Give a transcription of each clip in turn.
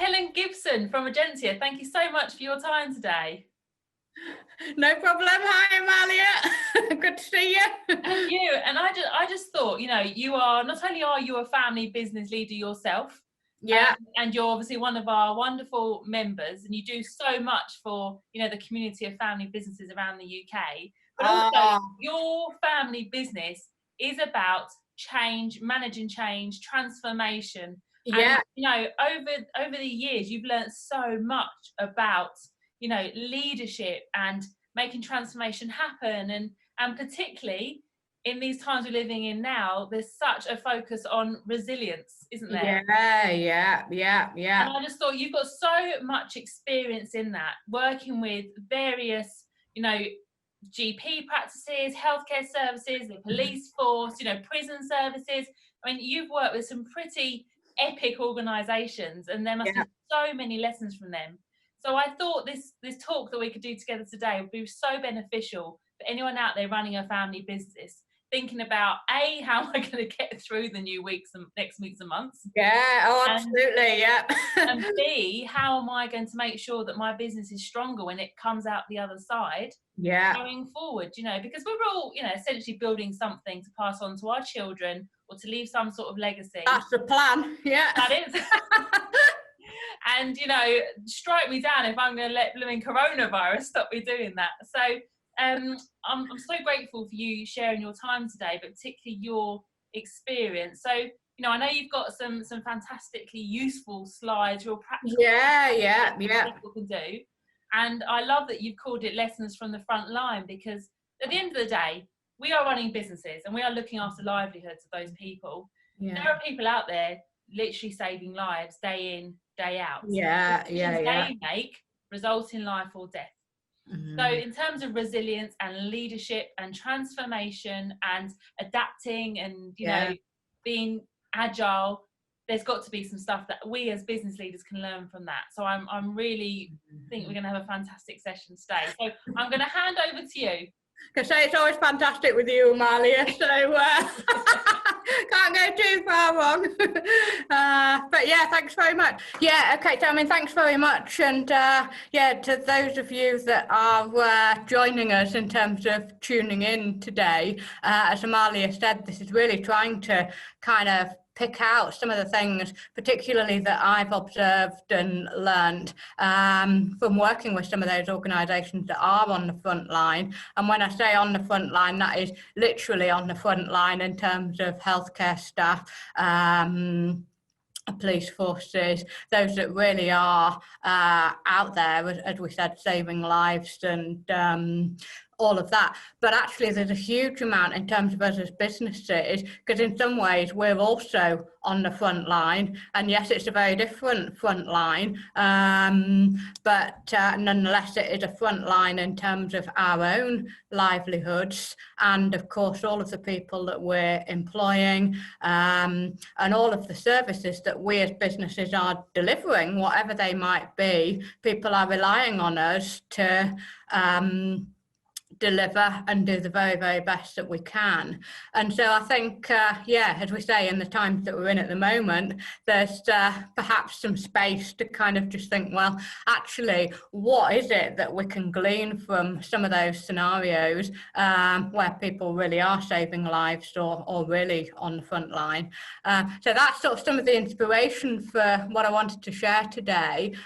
Helen Gibson from Agencia. Thank you so much for your time today. No problem. Hi, Amalia. Good to see you. And you. And I just thought, you are not only are you a family business leader yourself, Yeah. and you're obviously one of our wonderful members, and you do so much for the community of family businesses around the UK. But also, your family business is about change, managing change, transformation. Yeah. And over the years, you've learned so much about leadership and making transformation happen, and particularly in these times we're living in now, there's such a focus on resilience, isn't there? Yeah. And I just thought you've got so much experience in that, working with various, GP practices, healthcare services, the police force, prison services. I mean, you've worked with some pretty epic organisations, and there must be so many lessons from them. So I thought this talk that we could do together today would be so beneficial for anyone out there running a family business, thinking about A, how am I going to get through the next weeks and months? Yeah, absolutely, And B, how am I going to make sure that my business is stronger when it comes out the other side? Going forward, because we're all, essentially building something to pass on to our children or to leave some sort of legacy. That's the plan, yeah. That is. And, strike me down if I'm going to let blooming coronavirus stop me doing that. So I'm so grateful for you sharing your time today, but particularly your experience. So, I know you've got some fantastically useful slides, real practical people can do. And I love that you've called it Lessons from the Front Line, because at the end of the day, we are running businesses and we are looking after livelihoods of those people. There are people out there literally saving lives day in, day out. They make result in life or death. So in terms of resilience and leadership and transformation and adapting and being agile, there's got to be some stuff that we as business leaders can learn from that. So I'm really think we're going to have a fantastic session today. So I'm going to hand over to you. Because it's always fantastic with you, Amalia, so can't go too far wrong. But yeah, thanks very much. Yeah, okay, so thanks very much. And to those of you that are joining us in terms of tuning in today, as Amalia said, this is really trying to kind of pick out some of the things particularly that I've observed and learned from working with some of those organisations that are on the front line. And when I say on the front line, that is literally on the front line in terms of healthcare staff, police forces, those that really are out there, as we said, saving lives and all of that. But actually there's a huge amount in terms of us as businesses, because in some ways we're also on the front line, and yes, it's a very different front line, but nonetheless it is a front line in terms of our own livelihoods and of course all of the people that we're employing, and all of the services that we as businesses are delivering, whatever they might be. People are relying on us to deliver and do the very, very best that we can. And so I think, as we say, in the times that we're in at the moment, there's perhaps some space to kind of just think, well, actually, what is it that we can glean from some of those scenarios where people really are saving lives or really on the front line. So that's sort of some of the inspiration for what I wanted to share today.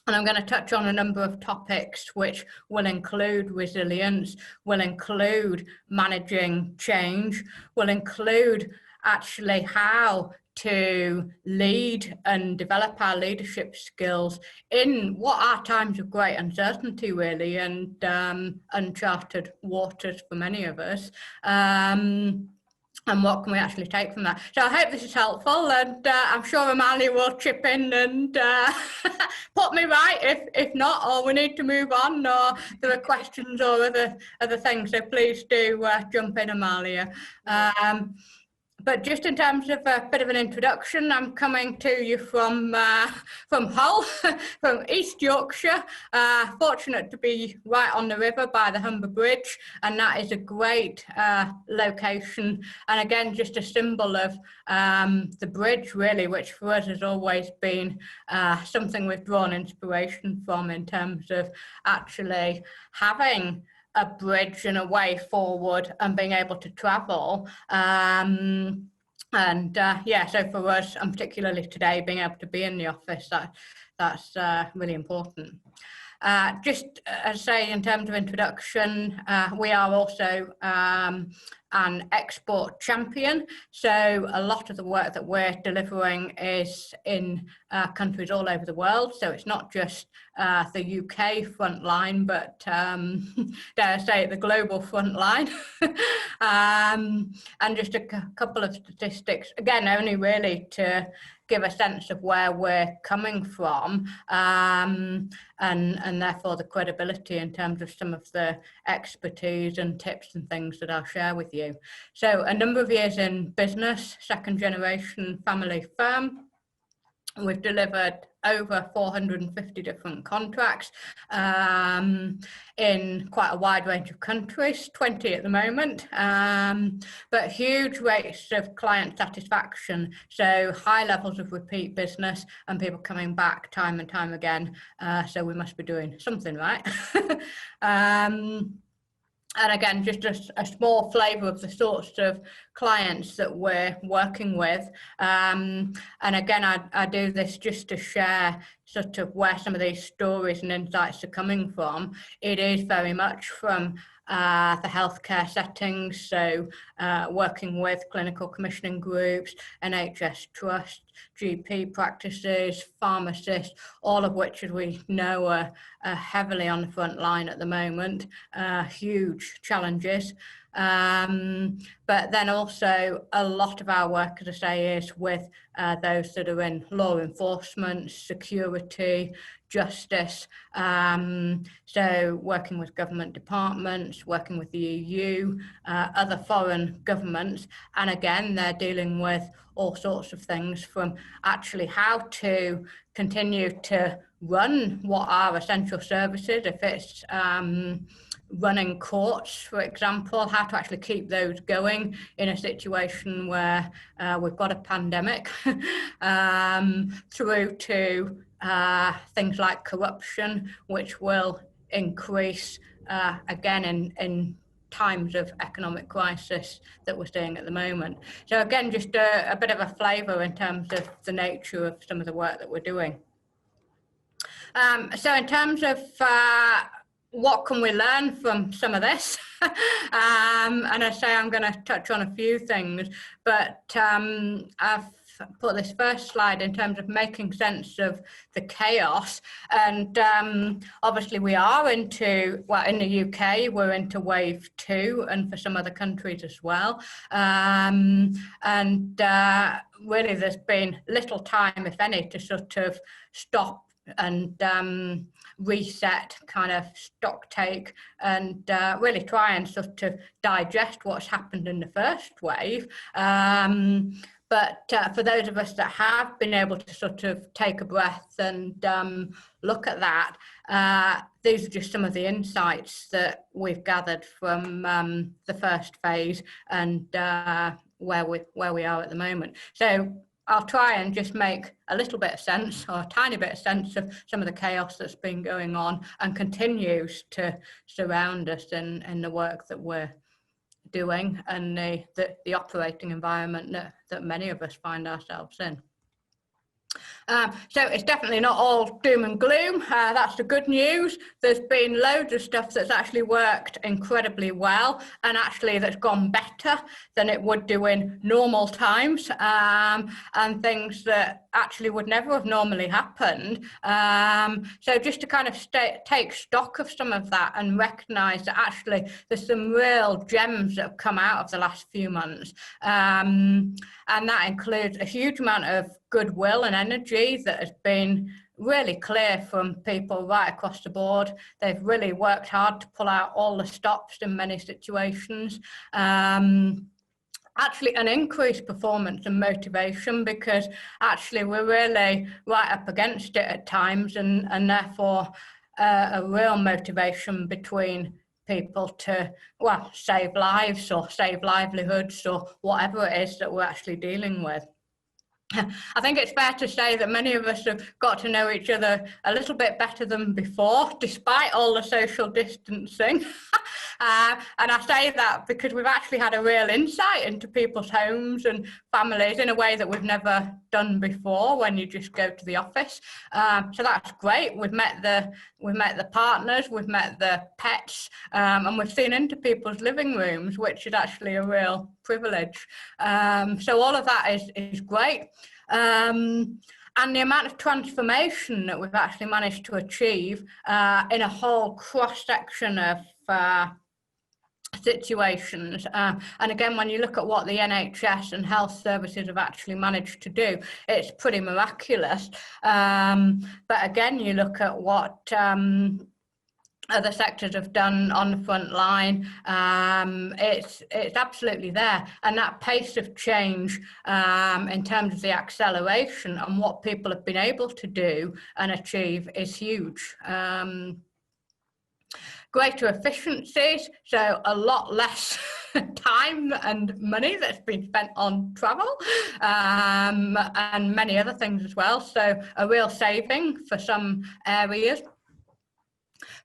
And I'm going to touch on a number of topics which will include resilience, will include managing change, will include actually how to lead and develop our leadership skills in what are times of great uncertainty, really, and uncharted waters for many of us. And what can we actually take from that? So I hope this is helpful, and I'm sure Amalia will chip in and put me right if not, or we need to move on, or there are questions or other things. So please do jump in, Amalia. But just in terms of a bit of an introduction, I'm coming to you from Hull, from East Yorkshire. Fortunate to be right on the river by the Humber Bridge, and that is a great location. And again, just a symbol of the bridge, really, which for us has always been something we've drawn inspiration from in terms of actually having a bridge and a way forward and being able to travel. Yeah, so for us, and particularly today, being able to be in the office, that's really important. Just as I say, in terms of introduction, we are also an export champion. So a lot of the work that we're delivering is in countries all over the world. So it's not just the UK frontline, but dare I say it, the global frontline. And just a couple of statistics, again, only really to give a sense of where we're coming from, and therefore the credibility in terms of some of the expertise and tips and things that I'll share with you. So a number of years in business, second generation family firm. We've delivered over 450 different contracts in quite a wide range of countries, 20 at the moment, but huge rates of client satisfaction, so high levels of repeat business and people coming back time and time again, so we must be doing something right. And again, just a small flavour of the sorts of clients that we're working with. And again, I do this just to share sort of where some of these stories and insights are coming from. It is very much from the healthcare settings, so working with clinical commissioning groups, NHS trusts, GP practices, pharmacists, all of which, as we know, are heavily on the front line at the moment, huge challenges. But then also a lot of our work, as I say, is with those that are in law enforcement, security, justice, so working with government departments, working with the EU, other foreign governments, and again, they're dealing with all sorts of things, from actually how to continue to run what are essential services, if it's running courts, for example, how to actually keep those going in a situation where we've got a pandemic, through to things like corruption, which will increase again in times of economic crisis that we're seeing at the moment. So again, just a bit of a flavour in terms of the nature of some of the work that we're doing. So in terms of what can we learn from some of this? And I say I'm going to touch on a few things, but I've put this first slide in terms of making sense of the chaos. And obviously we are into, well, in the UK, we're into wave 2, and for some other countries as well. Really there's been little time, if any, to sort of stop and reset, kind of stock take, and really try and sort of digest what's happened in the first wave. But for those of us that have been able to sort of take a breath and look at that, these are just some of the insights that we've gathered from the first phase and where we are at the moment. So I'll try and just make a little bit of sense, or a tiny bit of sense, of some of the chaos that's been going on and continues to surround us in the work that we're doing and the operating environment that many of us find ourselves in. So it's definitely not all doom and gloom. That's the good news. There's been loads of stuff that's actually worked incredibly well, and actually that's gone better than it would do in normal times, and things that actually would never have normally happened. So just to kind of take stock of some of that and recognise that actually there's some real gems that have come out of the last few months. And that includes a huge amount of goodwill and energy that has been really clear from people right across the board. They've really worked hard to pull out all the stops in many situations. actually an increased performance and motivation, because actually we're really right up against it at times, and therefore a real motivation between people to, well, save lives or save livelihoods or whatever it is that we're actually dealing with. I think it's fair to say that many of us have got to know each other a little bit better than before, despite all the social distancing. And I say that because we've actually had a real insight into people's homes and families in a way that we've never done before when you just go to the office. So that's great. We've met the partners, we've met the pets, and we've seen into people's living rooms, which is actually a real privilege. So all of that is great. And the amount of transformation that we've actually managed to achieve in a whole cross-section of situations. And again, when you look at what the NHS and health services have actually managed to do, it's pretty miraculous. But again, you look at what other sectors have done on the front line, it's absolutely there. And that pace of change in terms of the acceleration and what people have been able to do and achieve is huge. Greater efficiencies, so a lot less time and money that's been spent on travel, and many other things as well. So a real saving for some areas.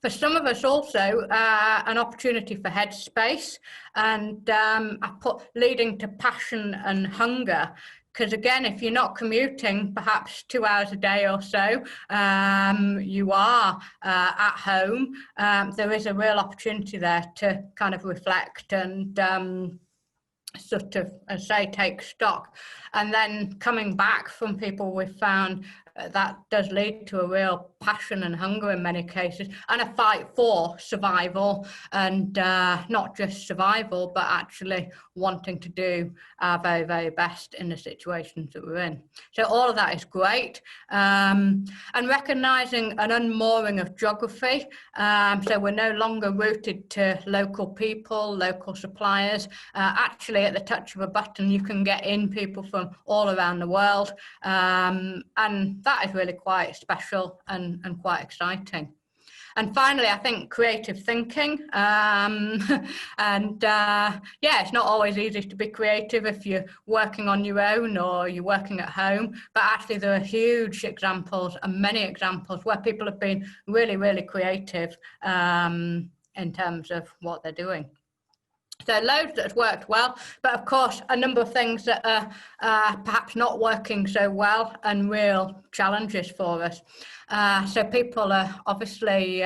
For some of us also, an opportunity for headspace, and I put leading to passion and hunger. Because again, if you're not commuting perhaps 2 hours a day or so, you are at home, there is a real opportunity there to kind of reflect and sort of, as I say, take stock. And then coming back from people, we've found that does lead to a real passion and hunger in many cases, and a fight for survival, and not just survival, but actually wanting to do our very, very best in the situations that we're in. So all of that is great. And recognising an unmooring of geography. So we're no longer rooted to local people, local suppliers. Actually, at the touch of a button, you can get in people from all around the world. And that is really quite special and quite exciting. And finally, I think creative thinking. Yeah, it's not always easy to be creative if you're working on your own or you're working at home. But actually, there are huge examples and many examples where people have been really, really creative in terms of what they're doing. So loads that has worked well, but of course a number of things that are perhaps not working so well and real challenges for us. So people are obviously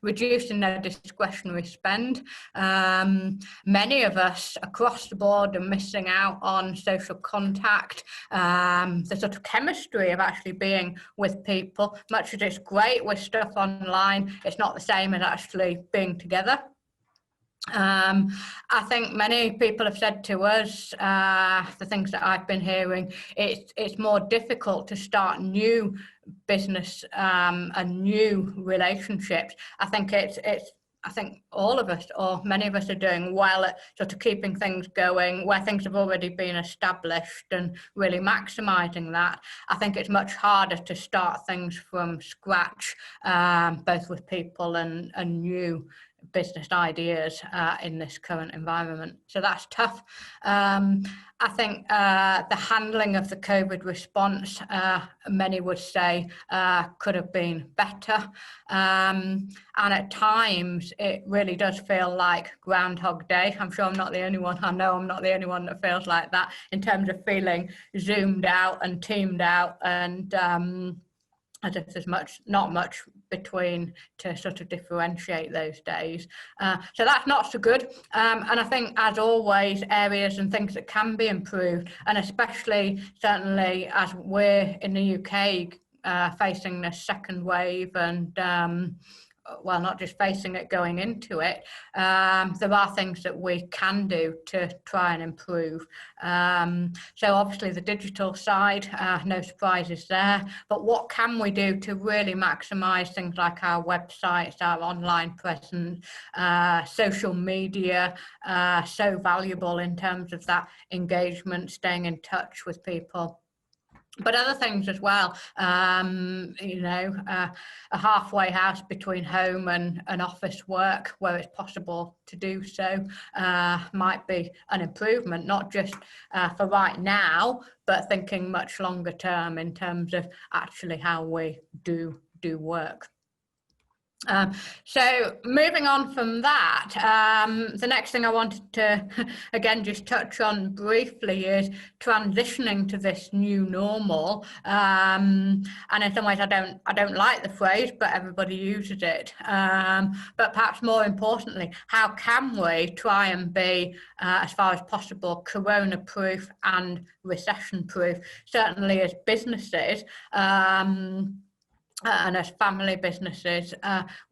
reducing their discretionary spend. Many of us across the board are missing out on social contact, the sort of chemistry of actually being with people. Much as it's great with stuff online, it's not the same as actually being together. I think many people have said to us, the things that I've been hearing, it's more difficult to start new business and new relationships. I think I think all of us, or many of us, are doing well at sort of keeping things going where things have already been established and really maximising that. I think it's much harder to start things from scratch, both with people and new business ideas in this current environment. So that's tough. I think the handling of the COVID response, many would say, could have been better. And at times, it really does feel like Groundhog Day. I'm sure I'm not the only one. I know I'm not the only one that feels like that in terms of feeling zoomed out and teamed out, and as if there's not much between to sort of differentiate those days. So that's not so good. And I think, as always, areas and things that can be improved, and especially certainly as we're in the UK facing the second wave and well, not just facing it, going into it, there are things that we can do to try and improve. So obviously the digital side, no surprises there, but what can we do to really maximise things like our websites, our online presence, social media, so valuable in terms of that engagement, staying in touch with people. But other things as well, you know, a halfway house between home and office work where it's possible to do so might be an improvement, not just for right now, but thinking much longer term in terms of actually how we do work. So moving on from that, the next thing I wanted to again just touch on briefly is transitioning to this new normal. And in some ways I don't like the phrase, but everybody uses it. But perhaps more importantly, how can we try and be as far as possible corona proof and recession proof? Certainly as businesses, and as family businesses,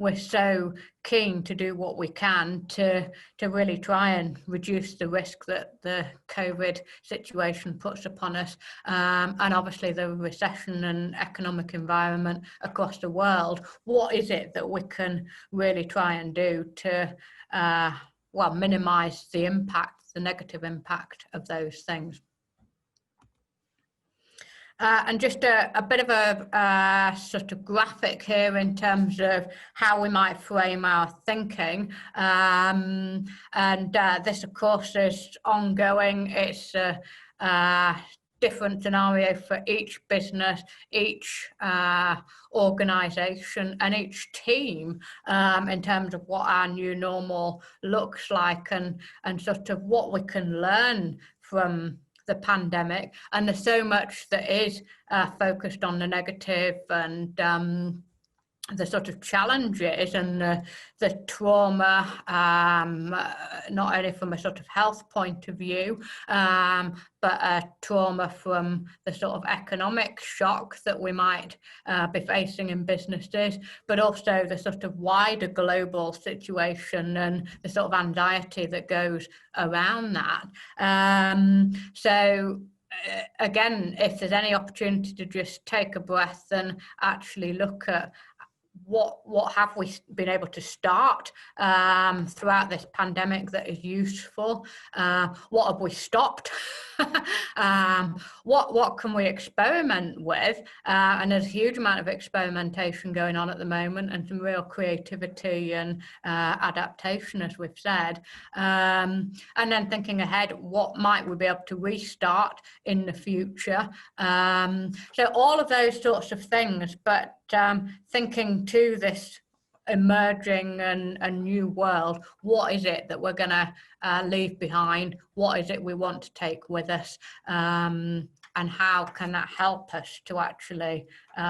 we're so keen to do what we can to really try and reduce the risk that the COVID situation puts upon us, and obviously the recession and economic environment across the world. What is it that we can really try and do to, well, minimise the impact, the negative impact of those things? And just a bit of a sort of graphic here in terms of how we might frame our thinking. And this, of course, is ongoing. It's a different scenario for each business, each organisation and each team in terms of what our new normal looks like and sort of what we can learn from the pandemic. And there's so much that is focused on the negative and the sort of challenges and the trauma, not only from a sort of health point of view, but a trauma from the sort of economic shock that we might be facing in businesses, but also the sort of wider global situation and the sort of anxiety that goes around that. So again, if there's any opportunity to just take a breath and actually look at what have we been able to start throughout this pandemic that is useful? What have we stopped? What can we experiment with? And there's a huge amount of experimentation going on at the moment, and some real creativity and adaptation, as we've said. And then thinking ahead, what might we be able to restart in the future? So all of those sorts of things, but thinking to this emerging and new world, what is it that we're going to leave behind? What is it we want to take with us? And how can that help us to actually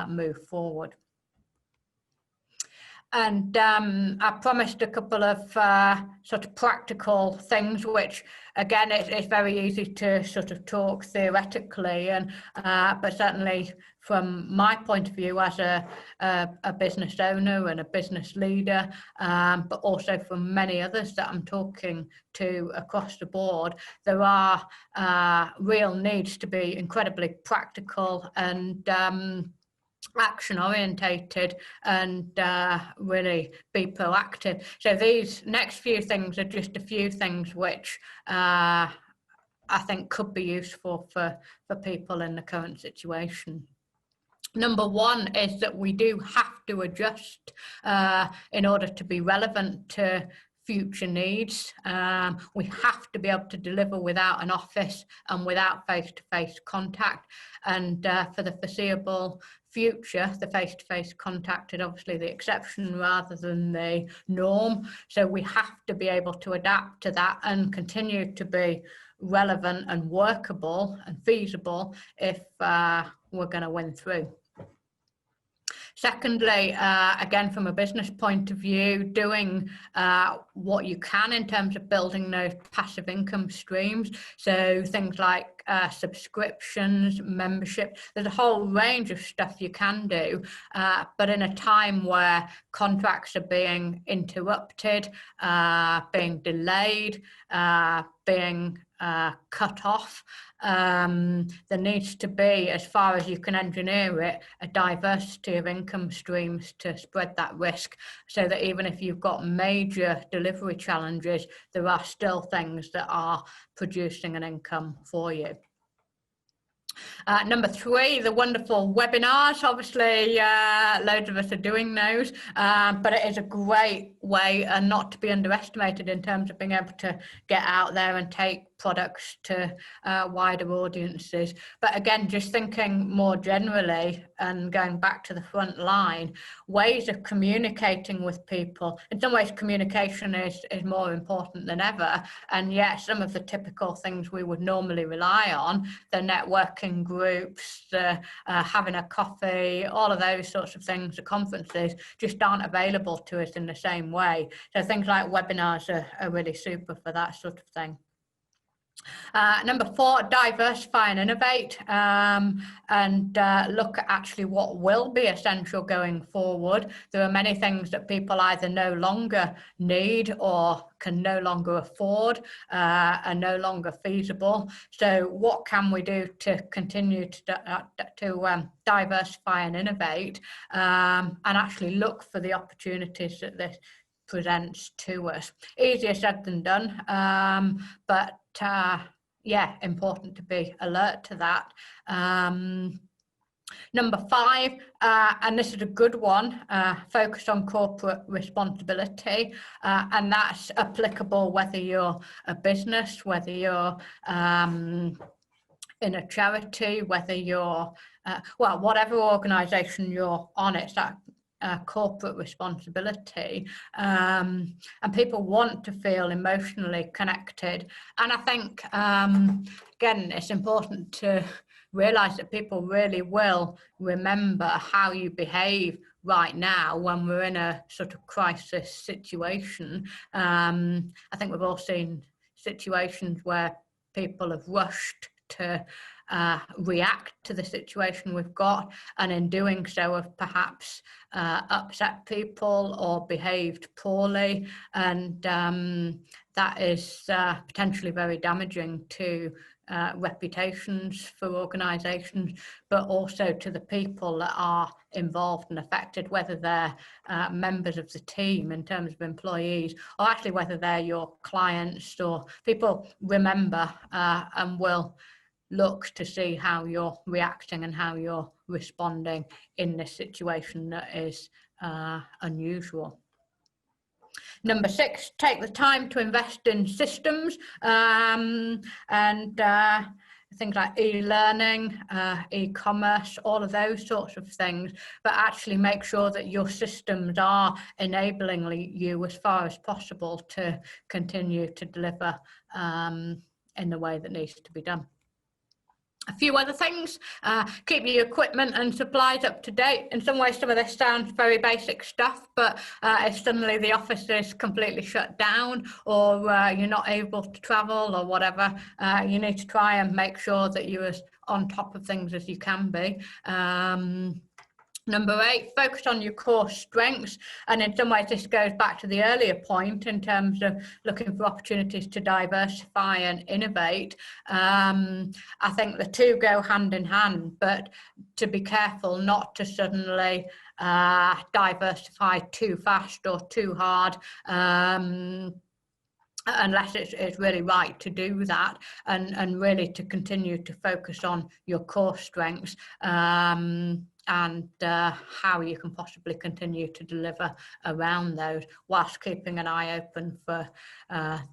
move forward? And I promised a couple of sort of practical things, which again, it's very easy to sort of talk theoretically, and but certainly from my point of view as a business owner and a business leader, but also from many others that I'm talking to across the board, there are real needs to be incredibly practical and action orientated and really be proactive. So these next few things are just a few things which I think could be useful for people in the current situation. Number one is that we do have to adjust in order to be relevant to future needs. We have to be able to deliver without an office and without face-to-face contact. And for the foreseeable future, the face-to-face contact is obviously the exception rather than the norm. So we have to be able to adapt to that and continue to be relevant and workable and feasible if we're going to win through. Secondly, again, from a business point of view, doing what you can in terms of building those passive income streams. So things like like subscriptions, membership. There's a whole range of stuff you can do, but in a time where contracts are being interrupted, being delayed, being cut off, there needs to be, as far as you can engineer it, a diversity of income streams to spread that risk, so that even if you've got major delivery challenges, there are still things that are producing an income for you. Number 3, the wonderful webinars. Obviously, loads of us are doing those, but it is a great way and not to be underestimated in terms of being able to get out there and take products to wider audiences. But again, just thinking more generally and going back to the front line, ways of communicating with people. In some ways, communication is more important than ever. And yet some of the typical things we would normally rely on, the networking groups, the having a coffee, all of those sorts of things, the conferences, just aren't available to us in the same way. So things like webinars are really super for that sort of thing. Number 4, diversify and innovate, and look at actually what will be essential going forward. There are many things that people either no longer need or can no longer afford, are no longer feasible. So what can we do to continue to diversify and innovate, and actually look for the opportunities that this presents to us? Easier said than done, but yeah, important to be alert to that. Number 5, and this is a good one, focus on corporate responsibility, and that's applicable whether you're a business, whether you're in a charity, whether you're, well, whatever organisation you're on, it's that corporate responsibility, and people want to feel emotionally connected. And I think, again, it's important to realise that people really will remember how you behave right now when we're in a sort of crisis situation. I think we've all seen situations where people have rushed to react to the situation we've got, and in doing so have perhaps upset people or behaved poorly, and that is potentially very damaging to reputations for organisations, but also to the people that are involved and affected, whether they're members of the team in terms of employees, or actually whether they're your clients. Or people remember and will look to see how you're reacting and how you're responding in this situation that is unusual. Number 6, take the time to invest in systems, and things like e-learning, e-commerce, all of those sorts of things, but actually make sure that your systems are enabling you as far as possible to continue to deliver in the way that needs to be done. A few other things, keep your equipment and supplies up to date. In some ways, some of this sounds very basic stuff, but if suddenly the office is completely shut down, or you're not able to travel or whatever, you need to try and make sure that you're as on top of things as you can be. Number 8, focus on your core strengths. And in some ways, this goes back to the earlier point in terms of looking for opportunities to diversify and innovate. I think the two go hand in hand, but to be careful not to suddenly diversify too fast or too hard, unless it's really right to do that, and really to continue to focus on your core strengths, and how you can possibly continue to deliver around those, whilst keeping an eye open for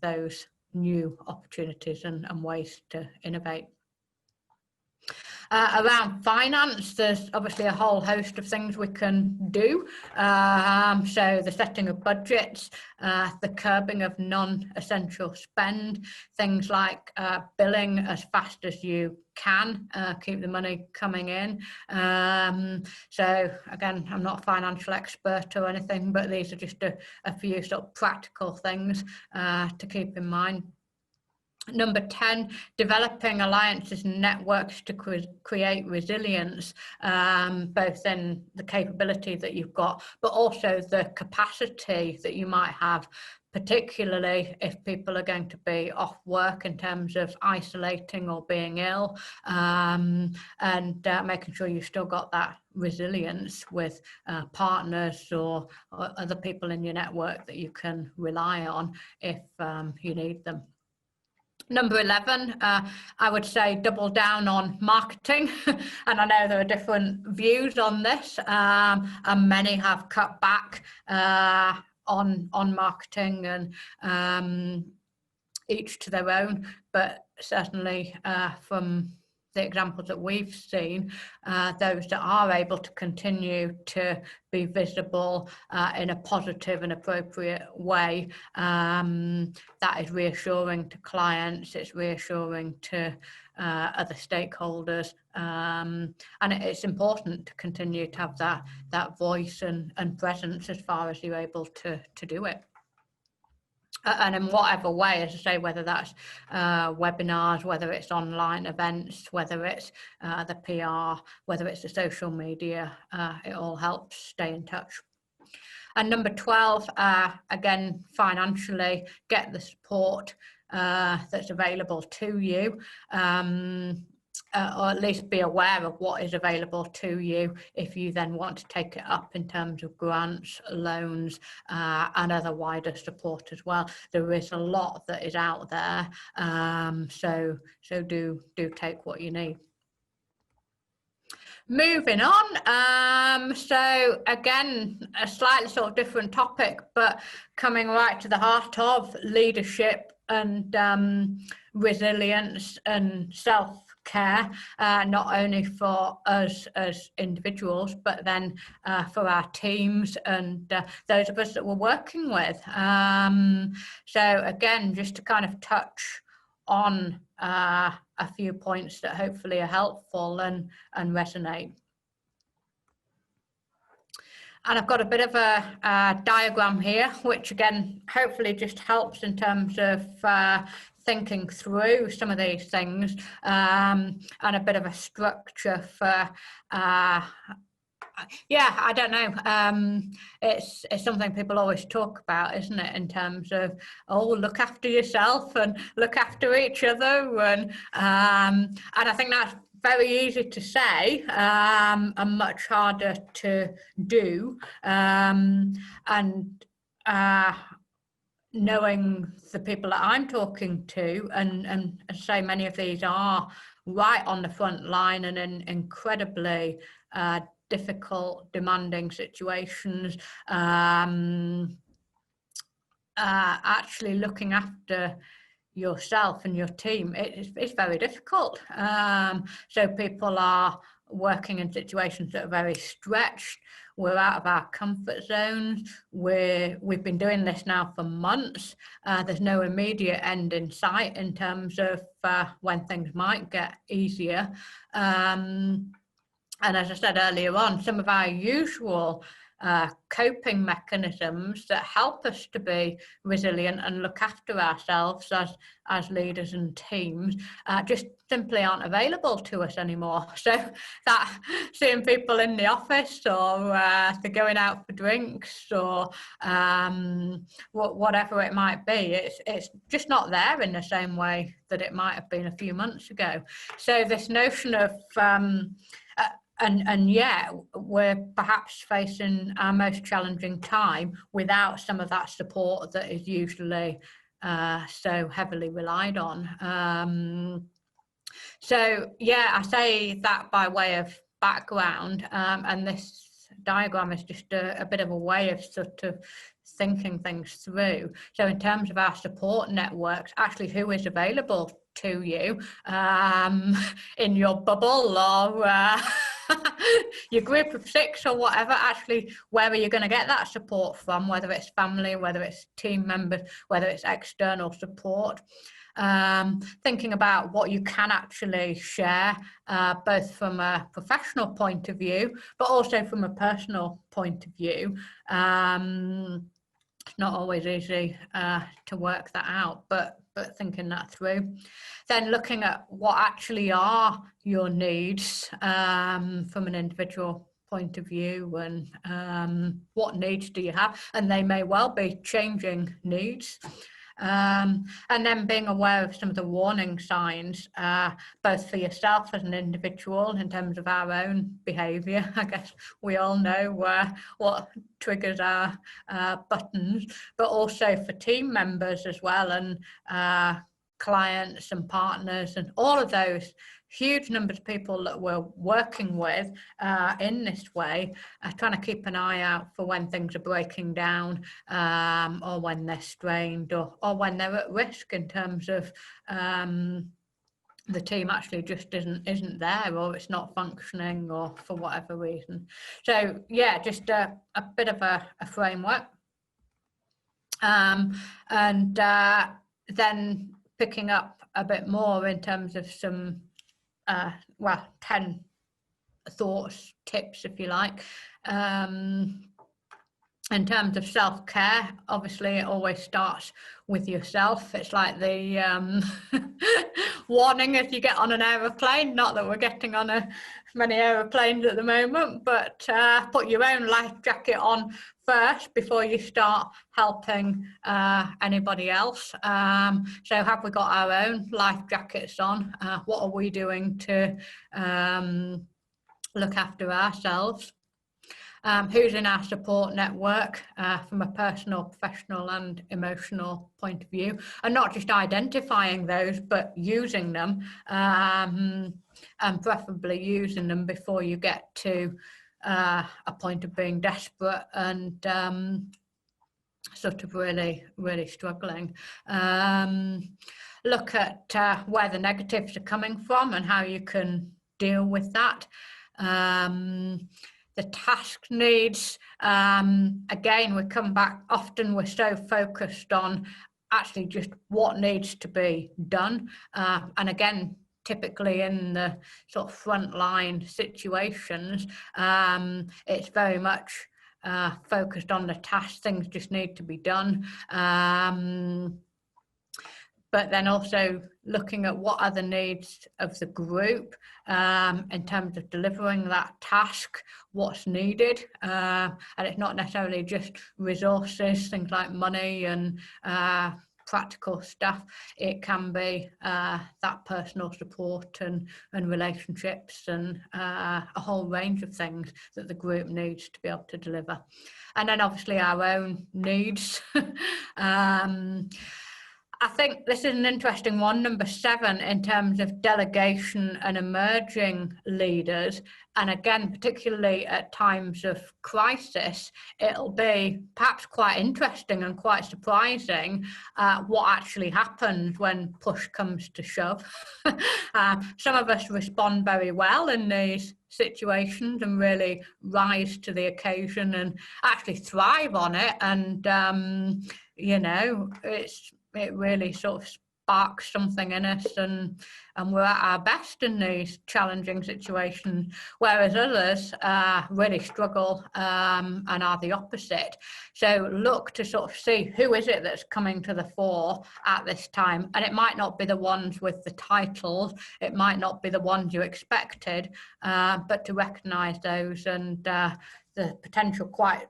those new opportunities and ways to innovate. Around finance, there's obviously a whole host of things we can do. So the setting of budgets, the curbing of non-essential spend, things like billing as fast as you can, keep the money coming in. So again, I'm not a financial expert or anything, but these are just a few sort of practical things to keep in mind. Number 10, developing alliances and networks to create resilience, both in the capability that you've got, but also the capacity that you might have, particularly if people are going to be off work, in terms of isolating or being ill, and making sure you've still got that resilience with partners or other people in your network that you can rely on if you need them. Number 11, I would say double down on marketing. And I know there are different views on this, and many have cut back on marketing, and each to their own. But certainly from the examples that we've seen, those that are able to continue to be visible in a positive and appropriate way, that is reassuring to clients, it's reassuring to other stakeholders, and it's important to continue to have that voice and presence as far as you're able to do it. And in whatever way, as I say, whether that's webinars, whether it's online events, whether it's the PR, whether it's the social media, it all helps stay in touch. And number 12, again, financially, get the support that's available to you. Or at least be aware of what is available to you if you then want to take it up in terms of grants, loans, and other wider support as well. There is a lot that is out there, so do take what you need. Moving on, so again, a slightly sort of different topic, but coming right to the heart of leadership and resilience and self-care, not only for us as individuals, but then for our teams and those of us that we're working with. So again, just to kind of touch on a few points that hopefully are helpful and resonate. And I've got a bit of a diagram here, which again, hopefully just helps in terms of thinking through some of these things, and a bit of a structure for yeah, I don't know. It's something people always talk about, isn't it? In terms of, oh, look after yourself and look after each other, and I think that's very easy to say, and much harder to do. And knowing the people that I'm talking to, and say many of these are right on the front line and in incredibly difficult, demanding situations, actually looking after yourself and your team, it's very difficult. So people are working in situations that are very stretched. We're out of our comfort zones. We've been doing this now for months. There's no immediate end in sight in terms of when things might get easier. And as I said earlier on, some of our usual coping mechanisms that help us to be resilient and look after ourselves as leaders and teams just simply aren't available to us anymore. So that seeing people in the office, or they're going out for drinks, or whatever it might be, it's just not there in the same way that it might have been a few months ago. So this notion of and yeah, we're perhaps facing our most challenging time without some of that support that is usually so heavily relied on. So yeah, I say that by way of background, and this diagram is just a bit of a way of sort of thinking things through. So in terms of our support networks, actually who is available to you in your bubble, or your group of 6 or whatever, actually where are you going to get that support from, whether it's family, whether it's team members, whether it's external support. Thinking about what you can actually share, both from a professional point of view, but also from a personal point of view. not always easy to work that out, but thinking that through. Then looking at what actually are your needs from an individual point of view, and what needs do you have, and they may well be changing needs. And then being aware of some of the warning signs, both for yourself as an individual in terms of our own behaviour. I guess we all know what triggers our buttons, but also for team members as well, and clients and partners and all of those huge numbers of people that we're working with in this way, trying to keep an eye out for when things are breaking down, or when they're strained, or when they're at risk in terms of the team actually just isn't there, or it's not functioning, or for whatever reason. So yeah, just a bit of a framework, and then picking up a bit more in terms of some 10 thoughts, tips, if you like. In terms of self-care, obviously it always starts with yourself. It's like the warning as you get on an aeroplane, not that we're getting on many aeroplanes at the moment, but put your own life jacket on first before you start helping anybody else. So have we got our own life jackets on? What are we doing to look after ourselves? Who's in our support network from a personal, professional and emotional point of view, and not just identifying those, but using them, and preferably using them before you get to a point of being desperate and sort of really struggling. Look at where the negatives are coming from and how you can deal with that. The task needs, again, we come back, often we're so focused on actually just what needs to be done. And again, typically in the sort of frontline situations, it's very much focused on the task, things just need to be done. But then also looking at what are the needs of the group in terms of delivering that task, what's needed. And it's not necessarily just resources, things like money and practical stuff. It can be that personal support and relationships and a whole range of things that the group needs to be able to deliver. And then obviously our own needs. I think this is an interesting one, number 7, in terms of delegation and emerging leaders. And again, particularly at times of crisis, it'll be perhaps quite interesting and quite surprising what actually happens when push comes to shove. Some of us respond very well in these situations and really rise to the occasion and actually thrive on it. And, it really sort of sparks something in us, and we're at our best in these challenging situations, whereas others really struggle and are the opposite. So look to sort of see who is it that's coming to the fore at this time, and it might not be the ones with the titles, it might not be the ones you expected, but to recognise those and the potential quite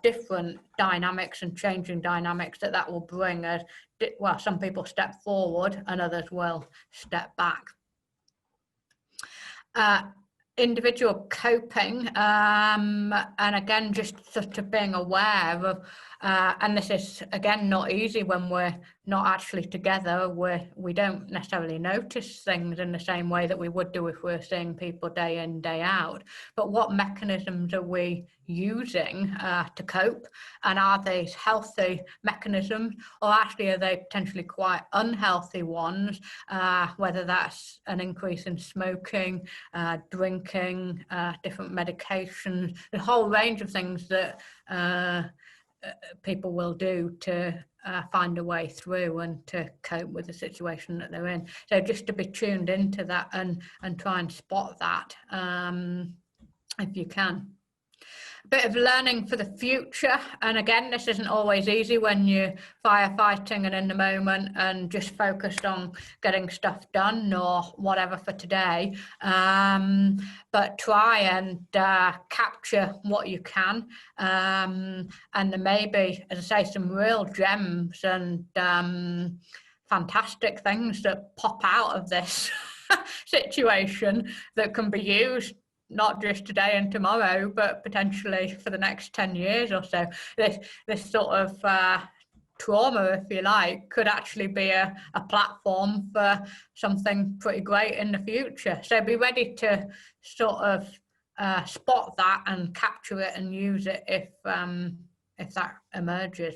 different dynamics and changing dynamics that will bring as, well, some people step forward and others will step back. Individual coping, and again, just sort of being aware of, and this is again not easy when we're not actually together, we don't necessarily notice things in the same way that we would do if we're seeing people day in, day out. But what mechanisms are we using to cope, and are these healthy mechanisms, or actually are they potentially quite unhealthy ones, whether that's an increase in smoking, drinking, different medications, a whole range of things that people will do to find a way through and to cope with the situation that they're in. So just to be tuned into that and try and spot that if you can. bit of learning for the future. And again, this isn't always easy when you're firefighting and in the moment and just focused on getting stuff done or whatever for today. But try and capture what you can. And there may be, as I say, some real gems and fantastic things that pop out of this situation that can be used not just today and tomorrow, but potentially for the next 10 years or so. This sort of trauma, if you like, could actually be a platform for something pretty great in the future. So be ready to sort of spot that and capture it and use it if that emerges.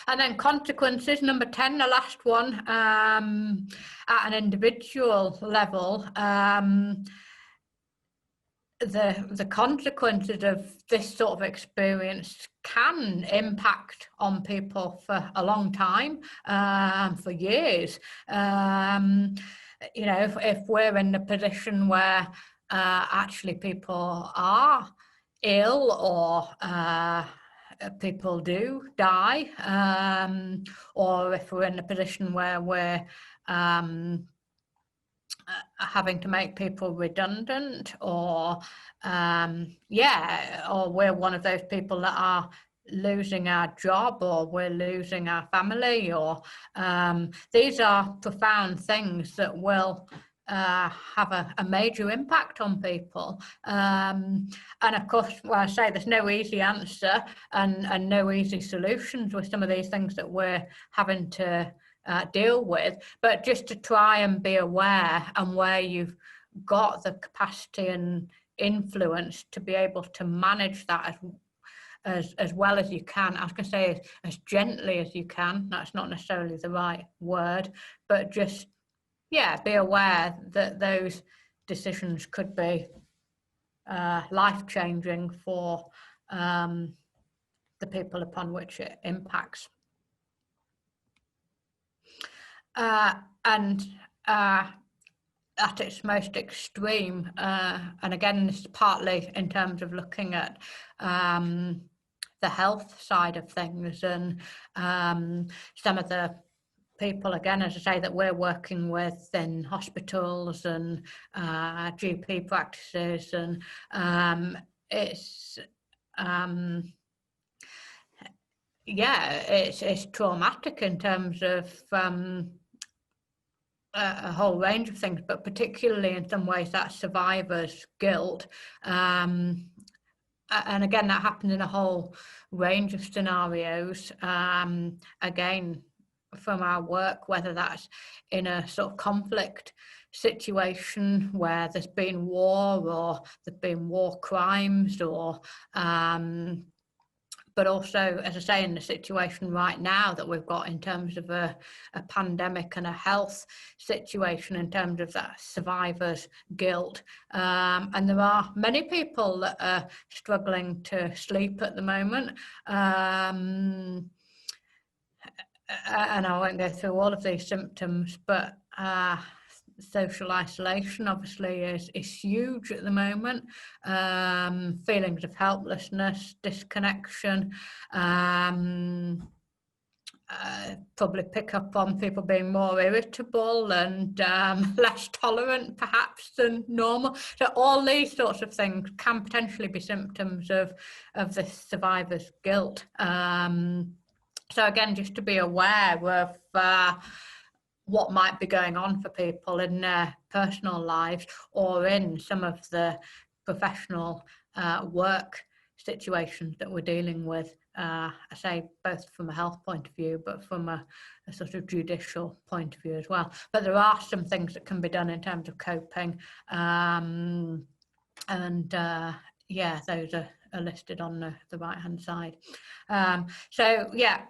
And then consequences, number 10, the last one, at an individual level. The consequences of this sort of experience can impact on people for a long time, for years. You know, if we're in the position where actually people are ill or people do die, or if we're in a position where we're having to make people redundant, or or we're one of those people that are losing our job, or we're losing our family, or these are profound things that will have a major impact on people. And of course, well, I say there's no easy answer and no easy solutions with some of these things that we're having to deal with, but just to try and be aware and where you've got the capacity and influence to be able to manage that as well as you can. I was going to say as gently as you can. That's not necessarily the right word, but just be aware that those decisions could be life-changing for the people upon which it impacts. And at its most extreme, and again, this is partly in terms of looking at the health side of things, and some of the people, again, as I say, that we're working with in hospitals and GP practices, and it's it's traumatic in terms of a whole range of things, but particularly in some ways that survivor's guilt. And again, that happens in a whole range of scenarios. Again, from our work, whether that's in a sort of conflict situation where there's been war, or there's been war crimes, or but also, as I say, in the situation right now that we've got in terms of a pandemic and a health situation, in terms of that survivor's guilt. And there are many people that are struggling to sleep at the moment. And I won't go through all of these symptoms, but social isolation obviously is huge at the moment. Feelings of helplessness, disconnection, probably pick up on people being more irritable and less tolerant perhaps than normal. So all these sorts of things can potentially be symptoms of this survivor's guilt. So again, just to be aware of what might be going on for people in their personal lives, or in some of the professional work situations that we're dealing with. I say both from a health point of view, but from a sort of judicial point of view as well. But there are some things that can be done in terms of coping. Those are listed on the right hand side.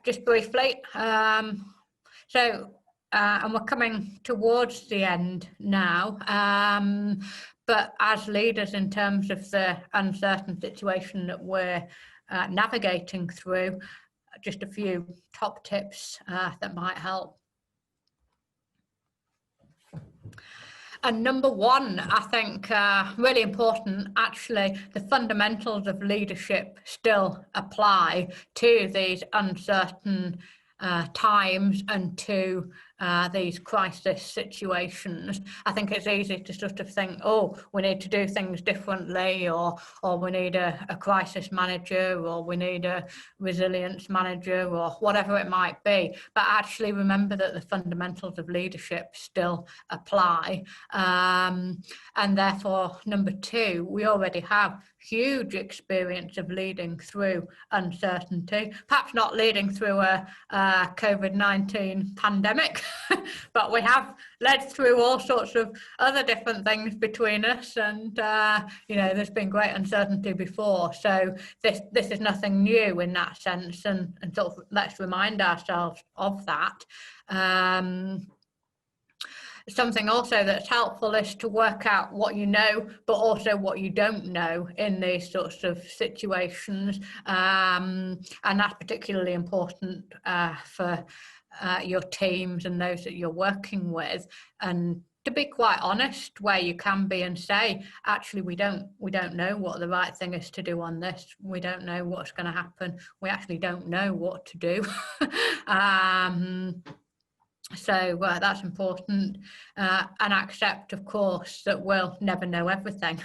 Just briefly. And we're coming towards the end now, but as leaders, in terms of the uncertain situation that we're navigating through, just a few top tips that might help. And number one, I think really important, actually, the fundamentals of leadership still apply to these uncertain times and to these crisis situations. I think it's easy to sort of think, oh, we need to do things differently, or we need a crisis manager, or we need a resilience manager, or whatever it might be. But actually remember that the fundamentals of leadership still apply. And therefore, number two, we already have huge experience of leading through uncertainty, perhaps not leading through a COVID-19 pandemic, but we have led through all sorts of other different things between us, and you know, there's been great uncertainty before, so this is nothing new in that sense, and sort of let's remind ourselves of that. Something also that's helpful is to work out what you know, but also what you don't know in these sorts of situations. And that's particularly important for your teams and those that you're working with. And to be quite honest where you can be and say, actually, we don't know what the right thing is to do on this. We don't know what's going to happen. We actually don't know what to do. So that's important, and accept, of course, that we'll never know everything.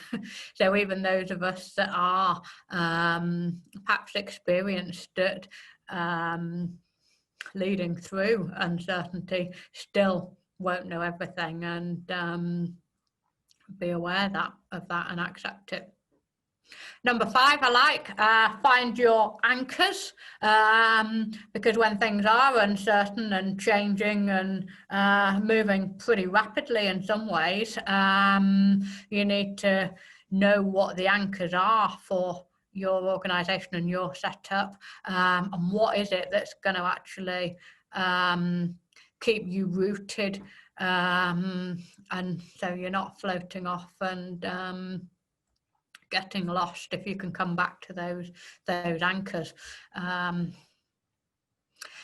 So even those of us that are perhaps experienced at leading through uncertainty still won't know everything, and be aware of that and accept it. Number 5, I like, find your anchors, because when things are uncertain and changing and moving pretty rapidly in some ways, you need to know what the anchors are for your organisation and your setup, and what is it that's going to actually keep you rooted, and so you're not floating off and getting lost, if you can come back to those anchors.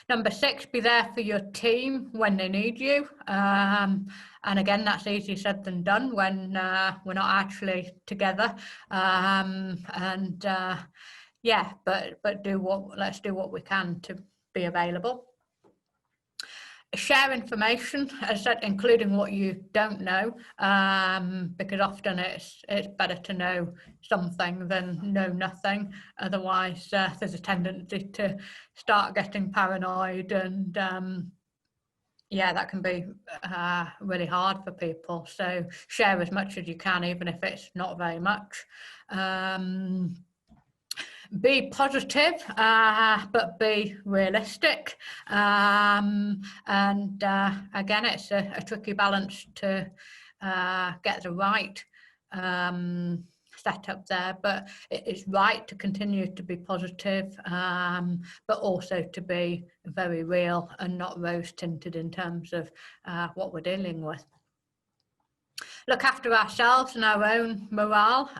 Number 6, be there for your team when they need you. And again, that's easier said than done when we're not actually together. Yeah, but let's do what we can to be available. Share information, as I said, including what you don't know, because often it's better to know something than know nothing. Otherwise, there's a tendency to start getting paranoid, and yeah, that can be really hard for people. So share as much as you can, even if it's not very much. Be positive, but be realistic. And again, it's a tricky balance to get the right setup there, but it is right to continue to be positive, but also to be very real and not rose-tinted in terms of what we're dealing with. Look after ourselves and our own morale,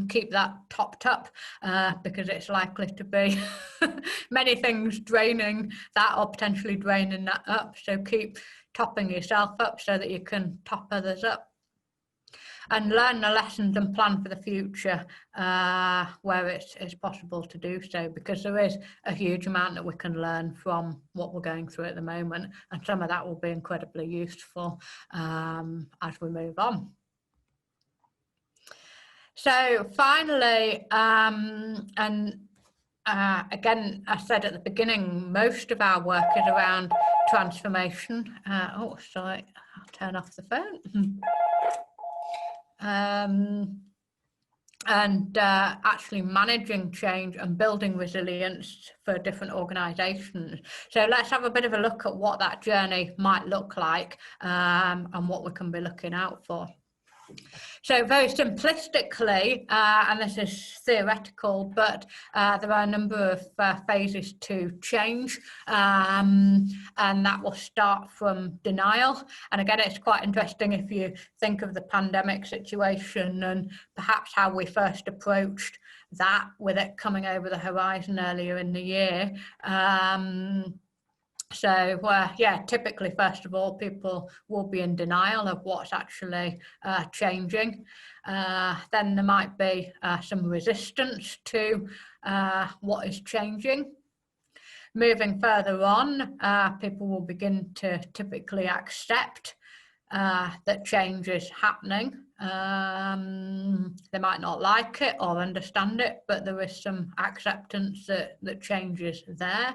keep that topped up, because it's likely to be many things draining that or potentially draining that up. So keep topping yourself up so that you can top others up. And learn the lessons and plan for the future where it's possible to do so, because there is a huge amount that we can learn from what we're going through at the moment, and some of that will be incredibly useful as we move on. So finally, again, I said at the beginning, most of our work is around transformation. Oh, sorry, I'll turn off the phone. And actually managing change and building resilience for different organisations. So let's have a bit of a look at what that journey might look like, and what we can be looking out for. So very simplistically, and this is theoretical, but there are a number of phases to change, and that will start from denial. And again, it's quite interesting if you think of the pandemic situation and perhaps how we first approached that, with it coming over the horizon earlier in the year. So, yeah, typically, first of all, people will be in denial of what's actually changing. Then there might be some resistance to what is changing. Moving further on, people will begin to typically accept that change is happening. They might not like it or understand it, but there is some acceptance that change is there.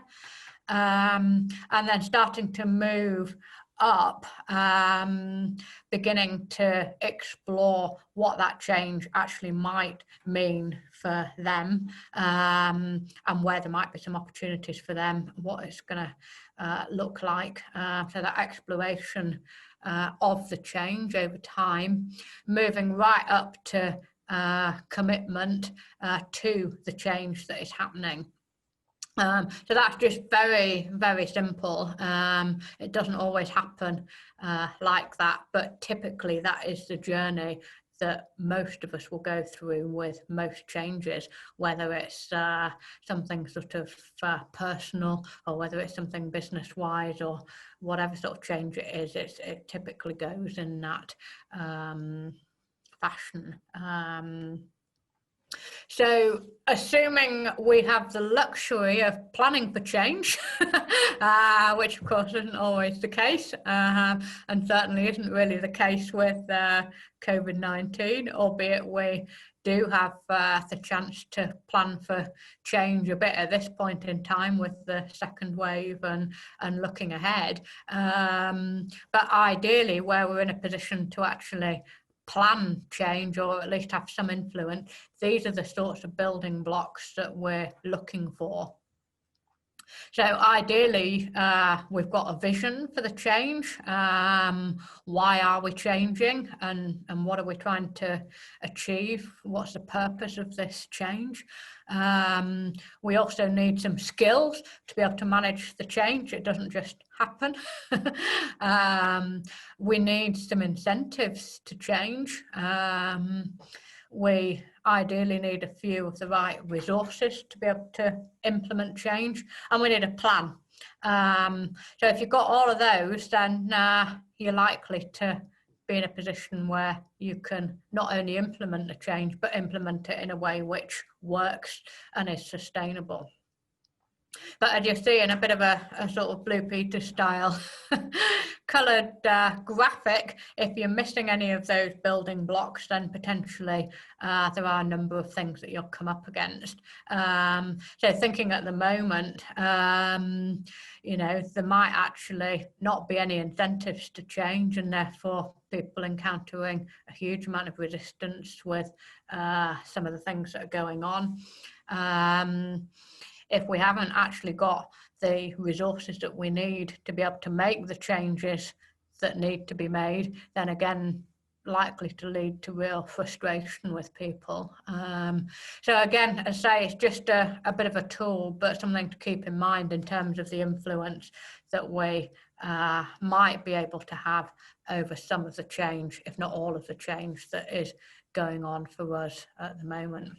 And then starting to move up, beginning to explore what that change actually might mean for them, and where there might be some opportunities for them, what it's going to look like. So that exploration of the change over time, moving right up to commitment to the change that is happening. So that's just very, very simple. It doesn't always happen like that, but typically that is the journey that most of us will go through with most changes, whether it's something sort of personal, or whether it's something business-wise, or whatever sort of change it is. It typically goes in that fashion. So, assuming we have the luxury of planning for change, which of course isn't always the case, and certainly isn't really the case with COVID-19, albeit we do have the chance to plan for change a bit at this point in time with the second wave and looking ahead. But ideally, where we're in a position to actually plan change, or at least have some influence, these are the sorts of building blocks that we're looking for. So ideally, we've got a vision for the change. Why are we changing, and what are we trying to achieve? What's the purpose of this change? We also need some skills to be able to manage the change. It doesn't just happen. We need some incentives to change. We ideally need a few of the right resources to be able to implement change, and we need a plan. So if you've got all of those, then you're likely to be in a position where you can not only implement the change, but implement it in a way which works and is sustainable. But as you see in a bit of a sort of Blue Peter style coloured graphic, if you're missing any of those building blocks, then potentially there are a number of things that you'll come up against. So thinking at the moment, you know, there might actually not be any incentives to change, and therefore people encountering a huge amount of resistance with some of the things that are going on. If we haven't actually got the resources that we need to be able to make the changes that need to be made, then again, likely to lead to real frustration with people. So again, as I say, it's just a bit of a tool, but something to keep in mind in terms of the influence that we might be able to have over some of the change, if not all of the change that is going on for us at the moment.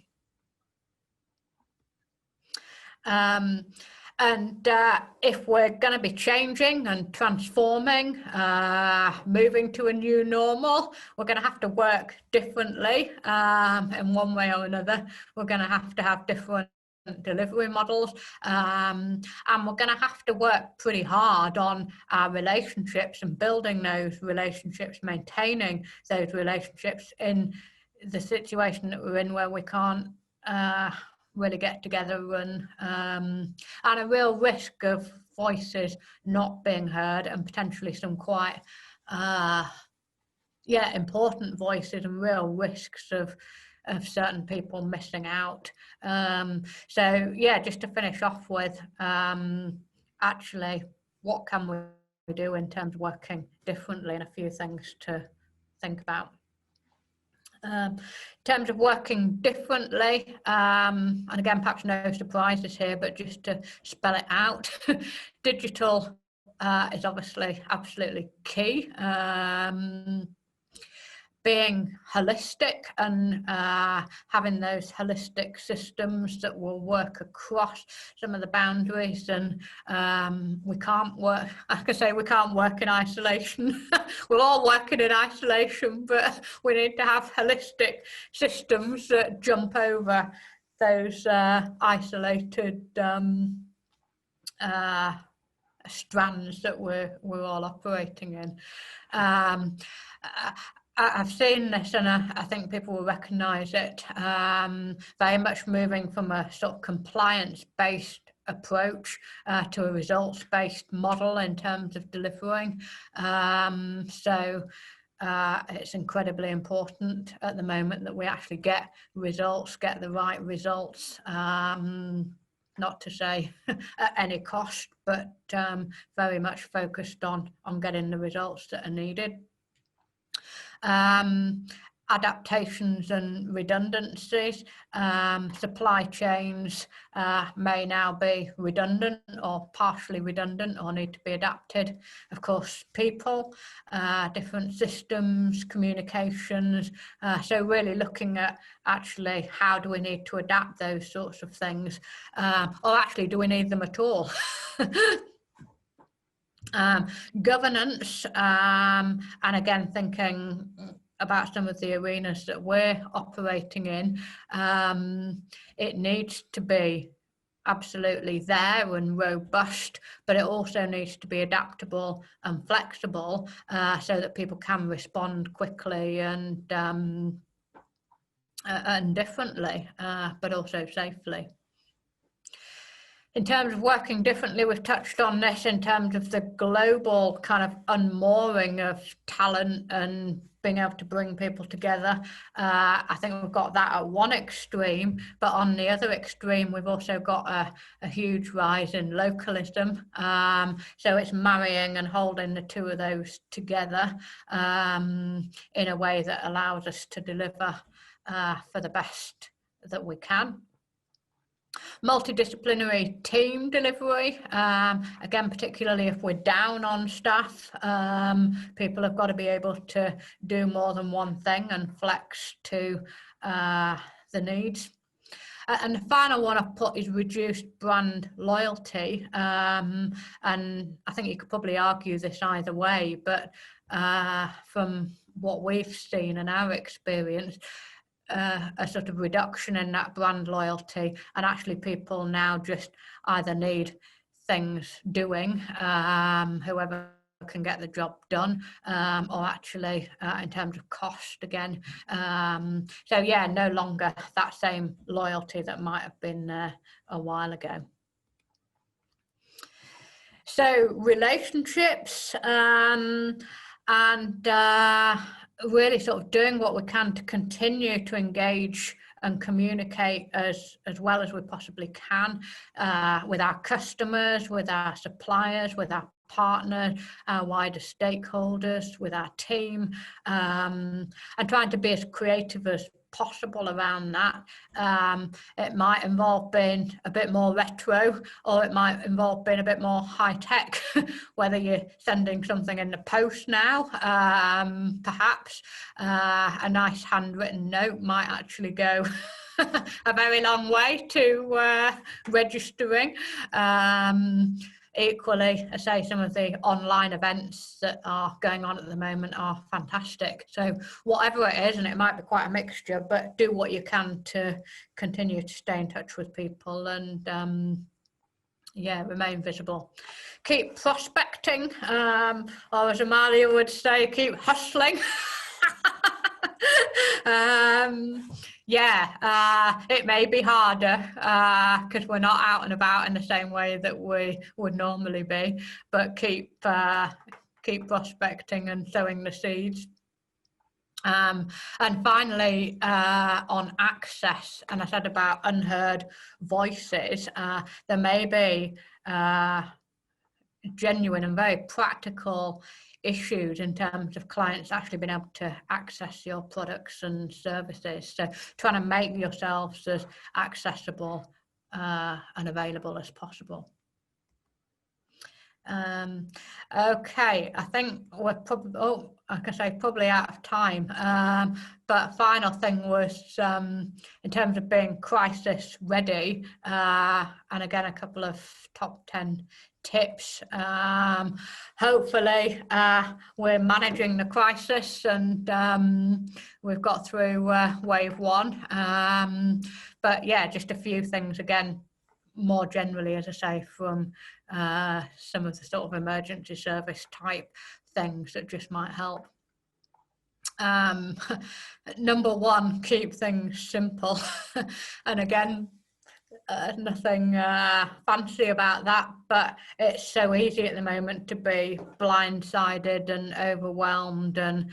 And if we're going to be changing and transforming, moving to a new normal, we're going to have to work differently in one way or another. We're going to have different delivery models, and we're going to have to work pretty hard on our relationships and building those relationships, maintaining those relationships in the situation that we're in, where we can't really get together, and a real risk of voices not being heard, and potentially some quite important voices, and real risks of certain people missing out. So yeah, just to finish off with, actually, what can we do in terms of working differently, and a few things to think about. In terms of working differently, and again, perhaps no surprises here, but just to spell it out, digital is obviously absolutely key. being holistic and having those holistic systems that will work across some of the boundaries. And we can't work, like I say, we can't work in isolation. We're all working in isolation, but we need to have holistic systems that jump over those isolated strands that we're all operating in. I've seen this, and I think people will recognise it, very much moving from a sort of compliance-based approach to a results-based model in terms of delivering. It's incredibly important at the moment that we actually get results, get the right results. Not to say at any cost, but very much focused on getting the results that are needed. Adaptations and redundancies. Supply chains may now be redundant or partially redundant or need to be adapted. Of course, people, different systems, communications. So really looking at actually how do we need to adapt those sorts of things, or actually do we need them at all? Governance, and again thinking about some of the arenas that we're operating in, it needs to be absolutely there and robust, but it also needs to be adaptable and flexible, so that people can respond quickly and differently, but also safely. In terms of working differently, we've touched on this in terms of the global kind of unmooring of talent and being able to bring people together. I think we've got that at one extreme, but on the other extreme, we've also got a huge rise in localism. So it's marrying and holding the two of those together in a way that allows us to deliver for the best that we can. Multidisciplinary team delivery, again, particularly if we're down on staff, people have got to be able to do more than one thing and flex to the needs. And the final one I've put is reduced brand loyalty. And I think you could probably argue this either way, but from what we've seen in our experience, a sort of reduction in that brand loyalty, and actually people now just either need things doing, whoever can get the job done, or actually in terms of cost again. So yeah, no longer that same loyalty that might have been there a while ago. So relationships, and really sort of doing what we can to continue to engage and communicate as well as we possibly can with our customers, with our suppliers, with our partners, our wider stakeholders, with our team, and trying to be as creative as possible around that. It might involve being a bit more retro, or it might involve being a bit more high tech, whether you're sending something in the post now, perhaps a nice handwritten note might actually go a very long way to registering. Equally, I say some of the online events that are going on at the moment are fantastic. So whatever it is, and it might be quite a mixture, but do what you can to continue to stay in touch with people and yeah, remain visible. Keep prospecting, or as Amalia would say, keep hustling. Yeah, it may be harder because we're not out and about in the same way that we would normally be, but keep prospecting and sowing the seeds. And finally, on access, and I said about unheard voices, there may be genuine and very practical issues in terms of clients actually being able to access your products and services. So trying to make yourselves as accessible and available as possible. Okay, I think we're probably, like I say, probably out of time. But final thing was, in terms of being crisis ready, and again, a couple of top 10 tips. Hopefully, we're managing the crisis, and we've got through wave 1. But yeah, just a few things again, more generally, as I say, from some of the sort of emergency service type things that just might help. Number 1, keep things simple. And again, nothing fancy about that, but it's so easy at the moment to be blindsided and overwhelmed and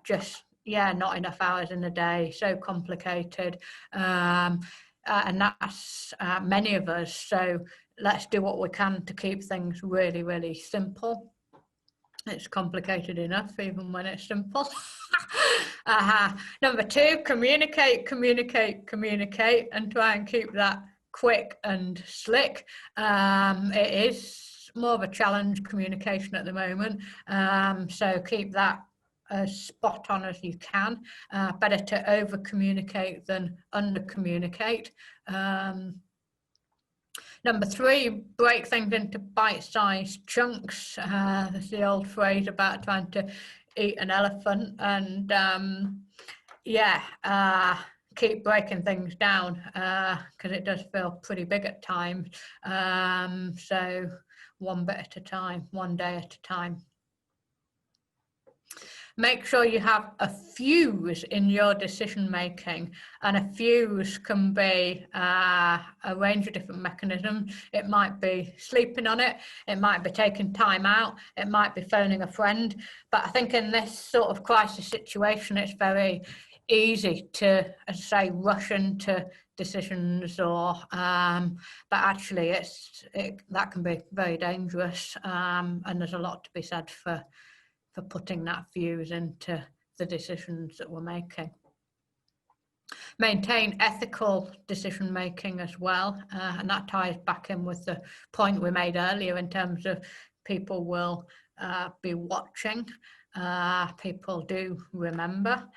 just, yeah, not enough hours in the day, so complicated. And that's many of us. So let's do what we can to keep things really, really simple. It's complicated enough, even when it's simple. Number 2, communicate, and try and keep that quick and slick. It is more of a challenge, communication at the moment. So keep that as spot on as you can. Better to over communicate than under communicate. Number 3, break things into bite-sized chunks. There's the old phrase about trying to eat an elephant, and keep breaking things down, because it does feel pretty big at times. So one bit at a time, one day at a time. Make sure you have a fuse in your decision making, and a fuse can be a range of different mechanisms. It might be sleeping on it, it might be taking time out, it might be phoning a friend. But I think in this sort of crisis situation, it's very easy to, as I say, rush into decisions, or but actually that can be very dangerous, and there's a lot to be said for putting that fuse into the decisions that we're making. Maintain ethical decision making as well, and that ties back in with the point we made earlier in terms of people will be watching, people do remember,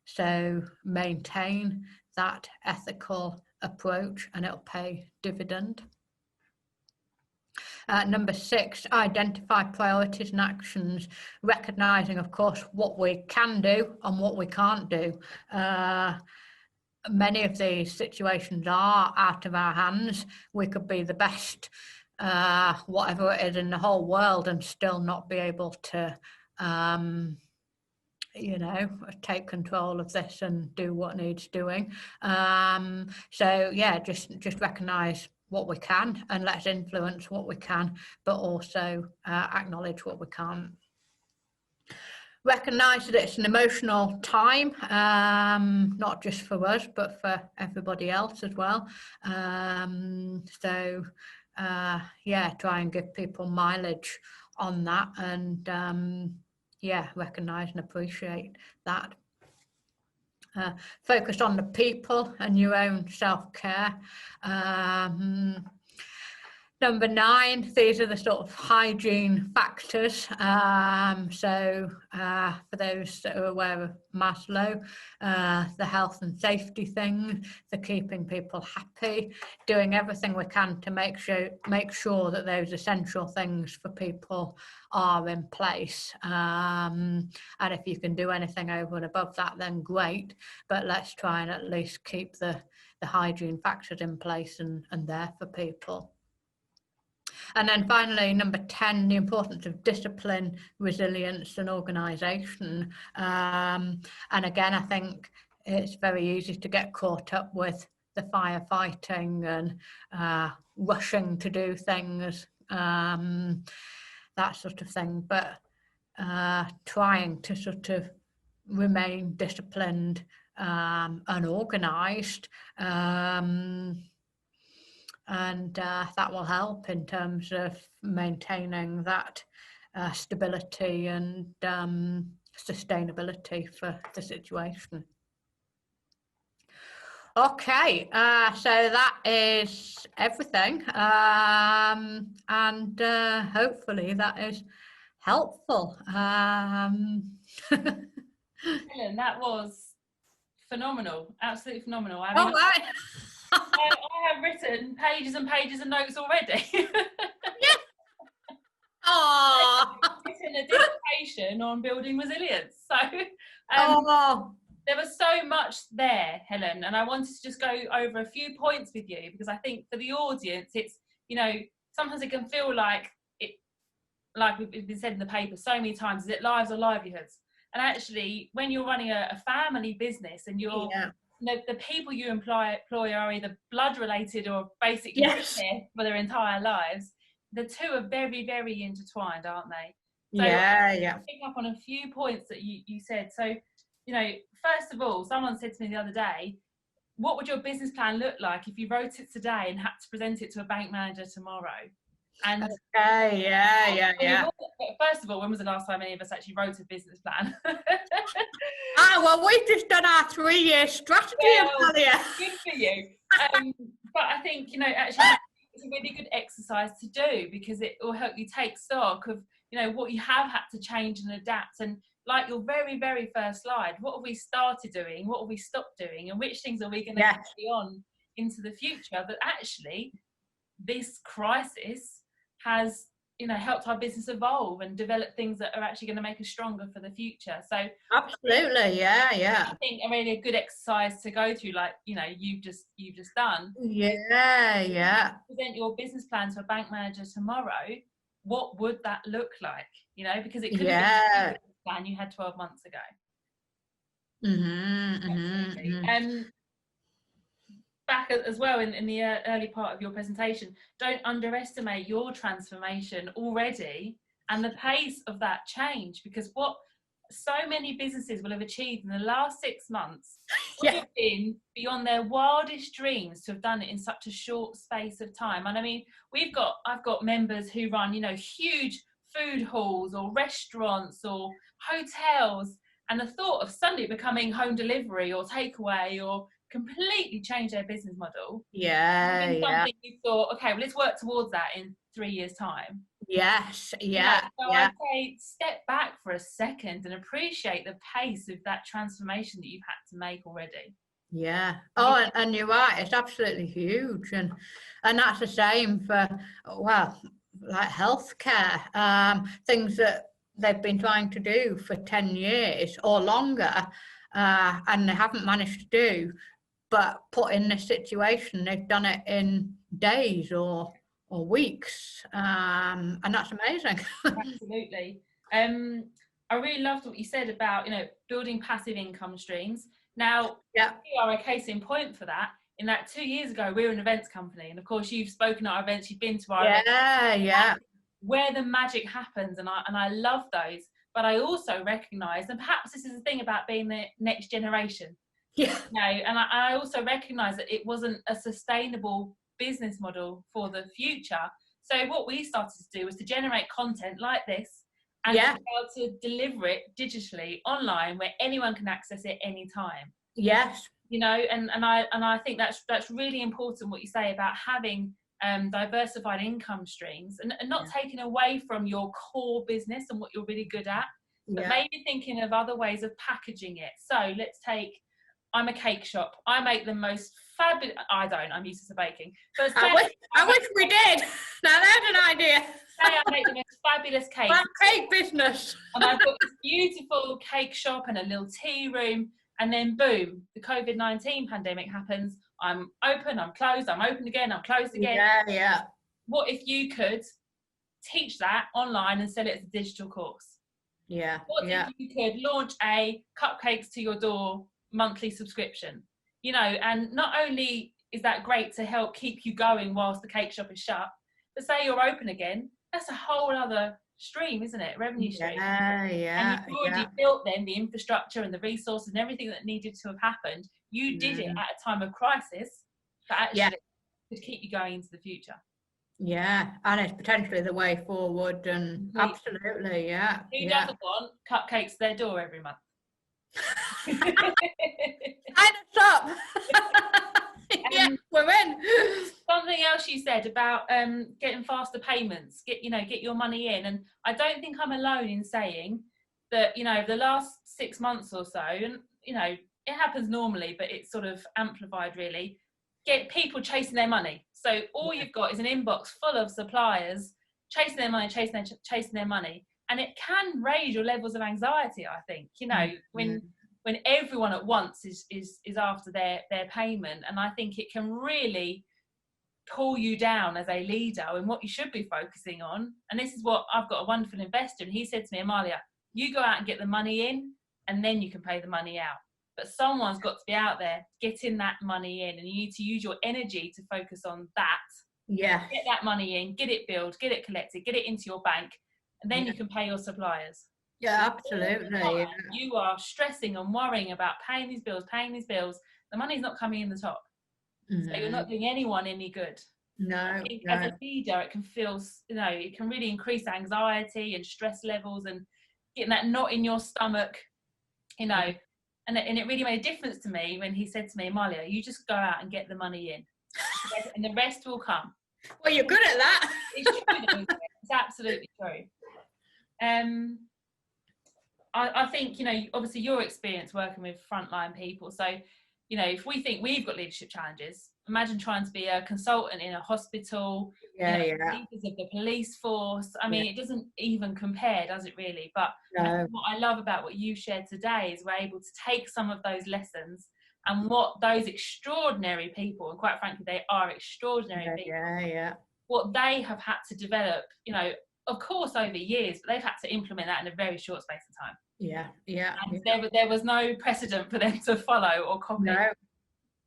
so maintain that ethical approach and it'll pay dividend. Number 6, identify priorities and actions, recognising, of course, what we can do and what we can't do. Many of these situations are out of our hands. We could be the best, whatever it is in the whole world, and still not be able to, take control of this and do what needs doing. So yeah, just recognise what we can, and let's influence what we can, but also acknowledge what we can't. Recognise that it's an emotional time, not just for us, but for everybody else as well. So try and give people mileage on that, and recognise and appreciate that. Focus on the people and your own self-care. Number 9, these are the sort of hygiene factors. So for those that are aware of Maslow, the health and safety thing, the keeping people happy, doing everything we can to make sure that those essential things for people are in place. And if you can do anything over and above that, then great. But let's try and at least keep the hygiene factors in place and there for people. And then finally, number 10, the importance of discipline, resilience and organisation. And again, I think it's very easy to get caught up with the firefighting and rushing to do things, that sort of thing. But trying to sort of remain disciplined and organised, and that will help in terms of maintaining that stability and sustainability for the situation. Okay, so that is everything, and hopefully that is helpful. Helen, that was phenomenal, absolutely phenomenal. I mean, All right. I have written pages and pages of notes already. Yeah. Oh. Written a dissertation on building resilience. So Oh. there was so much there, Helen, and I wanted to just go over a few points with you, because I think for the audience, it's, you know, sometimes it can feel like it, like we've been said in the paper so many times, is it lives or livelihoods? And actually, when you're running a family business and you're, Yeah. you know, the people you employ are either blood related or basically Yes. there for their entire lives. The two are very, very intertwined, aren't they? So Yeah. I'll Yeah. pick up on a few points that you said. So, you know, first of all, someone said to me the other day, what would your business plan look like if you wrote it today and had to present it to a bank manager tomorrow? And Okay. Yeah. Yeah. I mean, Yeah. first of all, when was the last time any of us actually wrote a business plan? Well, we've just done our 3-year strategy, Well, Amalia. good for you. But I think, you know, actually it's a really good exercise to do, because it will help you take stock of, you know, what you have had to change and adapt. And like your very, very first slide, what have we started doing? What have we stopped doing? And which things are we going to carry on into the future that actually this crisis has, you know, helped our business evolve and develop things that are actually going to make us stronger for the future. So Absolutely, yeah. I think a really good exercise to go through, like, you know, you've just done. Yeah. Present your business plan to a bank manager tomorrow. What would that look like? You know, because it could have been a business plan you had 12 months ago. Back as well in the early part of your presentation, don't underestimate your transformation already and the pace of that change, because what so many businesses will have achieved in the last 6 months would have been beyond their wildest dreams to have done it in such a short space of time. And I mean, I've got members who run, you know, huge food halls or restaurants or hotels, and the thought of suddenly becoming home delivery or takeaway or completely change their business model. Something you thought, okay, well, let's work towards that in 3 years' time. Yes. So I'd say step back for a second and appreciate the pace of that transformation that you've had to make already. Yeah. Oh, and you're right. It's absolutely huge, and that's the same for, well, like healthcare, things that they've been trying to do for 10 years or longer, and they haven't managed to do. But put in this situation, they've done it in days or weeks, and that's amazing. Absolutely. I really loved what you said about, you know, building passive income streams. Now, we are a case in point for that, in that 2 years ago, we were an events company. And of course, you've spoken at our events, you've been to our events. Where the magic happens, and I love those. But I also recognise, and perhaps this is the thing about being the next generation, and I also recognise that it wasn't a sustainable business model for the future. So what we started to do was to generate content like this and to be able to deliver it digitally online where anyone can access it anytime. Yes. You know, and I think that's really important what you say about having diversified income streams and not taking away from your core business and what you're really good at, but maybe thinking of other ways of packaging it. So let's take, I'm a cake shop. I make the most fabulous, I'm used to baking. But I wish we did. Now there's an idea. Say I make the most fabulous cake. Cake business. And I've got this beautiful cake shop and a little tea room. And then boom, the COVID-19 pandemic happens. I'm open, I'm closed, I'm open again, I'm closed again. What if you could teach that online and sell it as a digital course? What if you could launch a cupcakes to your door monthly subscription? You know, and not only is that great to help keep you going whilst the cake shop is shut, but say you're open again, that's a whole other stream, isn't it? Revenue stream. And you've already built then the infrastructure and the resources and everything that needed to have happened. You did it at a time of crisis, but actually could keep you going into the future. And it's potentially the way forward, and absolutely, Who doesn't want cupcakes to their door every month? Sign us up. We're in. Something else you said about getting faster payments, get your money in, and I don't think I'm alone in saying that, the last 6 months or so, and it happens normally, but it's sort of amplified really, get people chasing their money. So all you've got is an inbox full of suppliers chasing their money, chasing their money, and it can raise your levels of anxiety, I think, when everyone at once is after their payment. And I think it can really pull you down as a leader in what you should be focusing on. And this is what I've got a wonderful investor, and he said to me, Amalia, you go out and get the money in, and then you can pay the money out. But someone's got to be out there getting that money in, and you need to use your energy to focus on that. Yeah. Get that money in, get it billed, get it collected, get it into your bank, and then you can pay your suppliers. Yeah, absolutely. You are stressing and worrying about paying these bills. The money's not coming in the top. So you're not doing anyone any good. No. As a leader, it can feel, it can really increase anxiety and stress levels, and getting that knot in your stomach, and it really made a difference to me when he said to me, Amalia, you just go out and get the money in, and the rest will come. Well, you're good at that. It's true, though, isn't it? It's absolutely true. I think, obviously your experience working with frontline people. So, if we think we've got leadership challenges, imagine trying to be a consultant in a hospital, leaders of the police force. I mean, it doesn't even compare, does it really? But what I love about what you shared today is we're able to take some of those lessons and what those extraordinary people, and quite frankly, they are extraordinary people, what they have had to develop, of course, over years, but they've had to implement that in a very short space of time. And there was no precedent for them to follow or copy.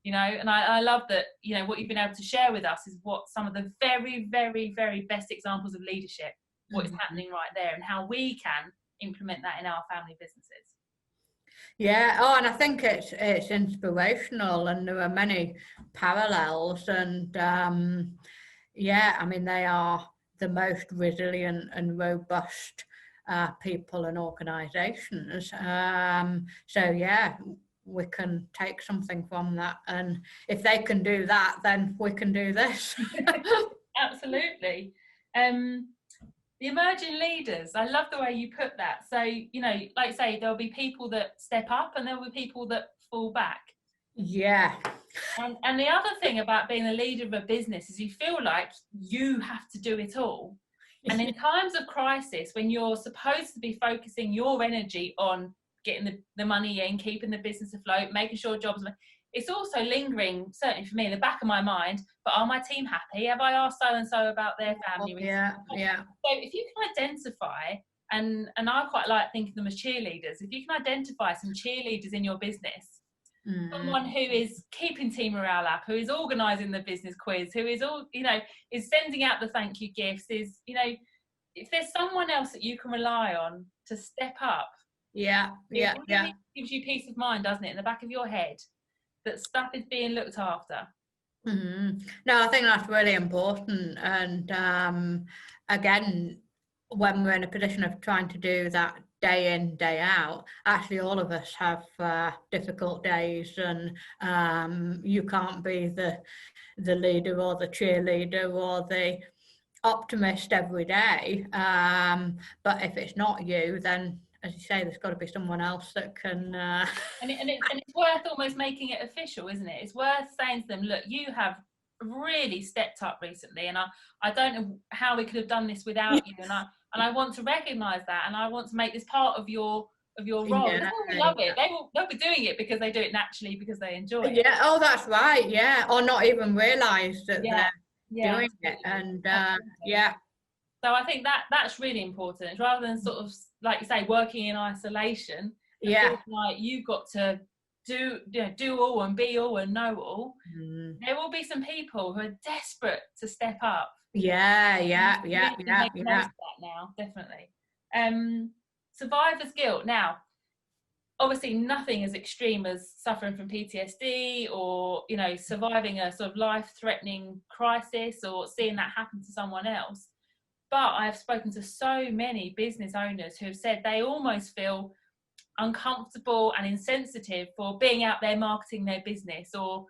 No. And I love that, what you've been able to share with us is what some of the very, very, very best examples of leadership, what is happening right there, and how we can implement that in our family businesses. Yeah, and I think it's inspirational, and there are many parallels, and I mean, they are the most resilient and robust people and organisations. We can take something from that, and if they can do that, then we can do this. Absolutely. The emerging leaders, I love the way you put that. So, like I say, there'll be people that step up and there'll be people that fall back. Yeah. And the other thing about being a leader of a business is you feel like you have to do it all. And in times of crisis, when you're supposed to be focusing your energy on getting the money in, keeping the business afloat, making sure jobs, it's also lingering, certainly for me, in the back of my mind, but are my team happy? Have I asked so-and-so about their family? Yeah. So if you can identify, and I quite like thinking of them as cheerleaders, if you can identify some cheerleaders in your business, someone who is keeping team morale up, who is organising the business quiz, who is is sending out the thank you gifts, if there's someone else that you can rely on to step up, it gives you peace of mind, doesn't it, in the back of your head, that stuff is being looked after. No, I think that's really important. And again, when we're in a position of trying to do that day in, day out, actually all of us have difficult days, and you can't be the leader or the cheerleader or the optimist every day. But if it's not you, then, as you say, there's got to be someone else that can. And it's worth almost making it official, isn't it? It's worth saying to them, look, you have really stepped up recently, and I don't know how we could have done this without you, and I want to recognise that, and I want to make this part of your role. They will love it. They'll be doing it because they do it naturally, because they enjoy it. Yeah. Oh, that's right. Yeah. Or not even realise that they're doing it. And So I think that's really important. It's rather than sort of, like you say, working in isolation. Like you've got to do all and be all and know all. There will be some people who are desperate to step up. Make most of that now, definitely. Survivor's guilt. Now, obviously, nothing as extreme as suffering from PTSD or surviving a sort of life-threatening crisis or seeing that happen to someone else. But I have spoken to so many business owners who have said they almost feel uncomfortable and insensitive for being out there marketing their business, or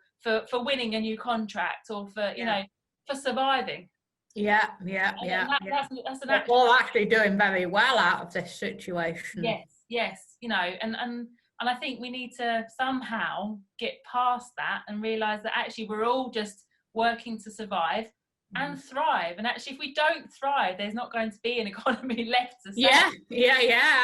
for winning a new contract, or for, you know, for surviving. That's an all actually doing very well out of this situation. Yes, you know, and I think we need to somehow get past that and realise that actually we're all just working to survive and thrive. And actually, if we don't thrive, there's not going to be an economy left to save.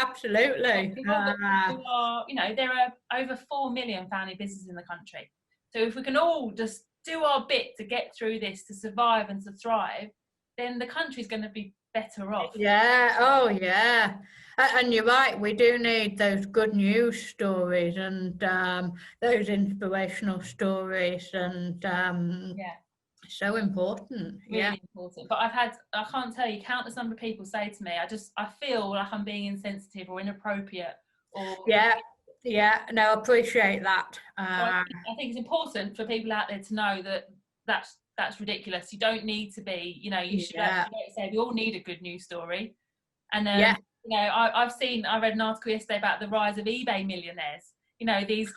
Absolutely. You know, there are over 4 million family businesses in the country. So if we can all just do our bit to get through this, to survive and to thrive, then the country's going to be better off. And you're right, we do need those good news stories and those inspirational stories, and so important. Really important. But I can't tell you, countless number of people say to me, I feel like I'm being insensitive or inappropriate, or no, appreciate that. I think it's important for people out there to know that that's ridiculous. You don't need to be, you know, you should say we all need a good news story. And you know, I read an article yesterday about the rise of eBay millionaires. You know, these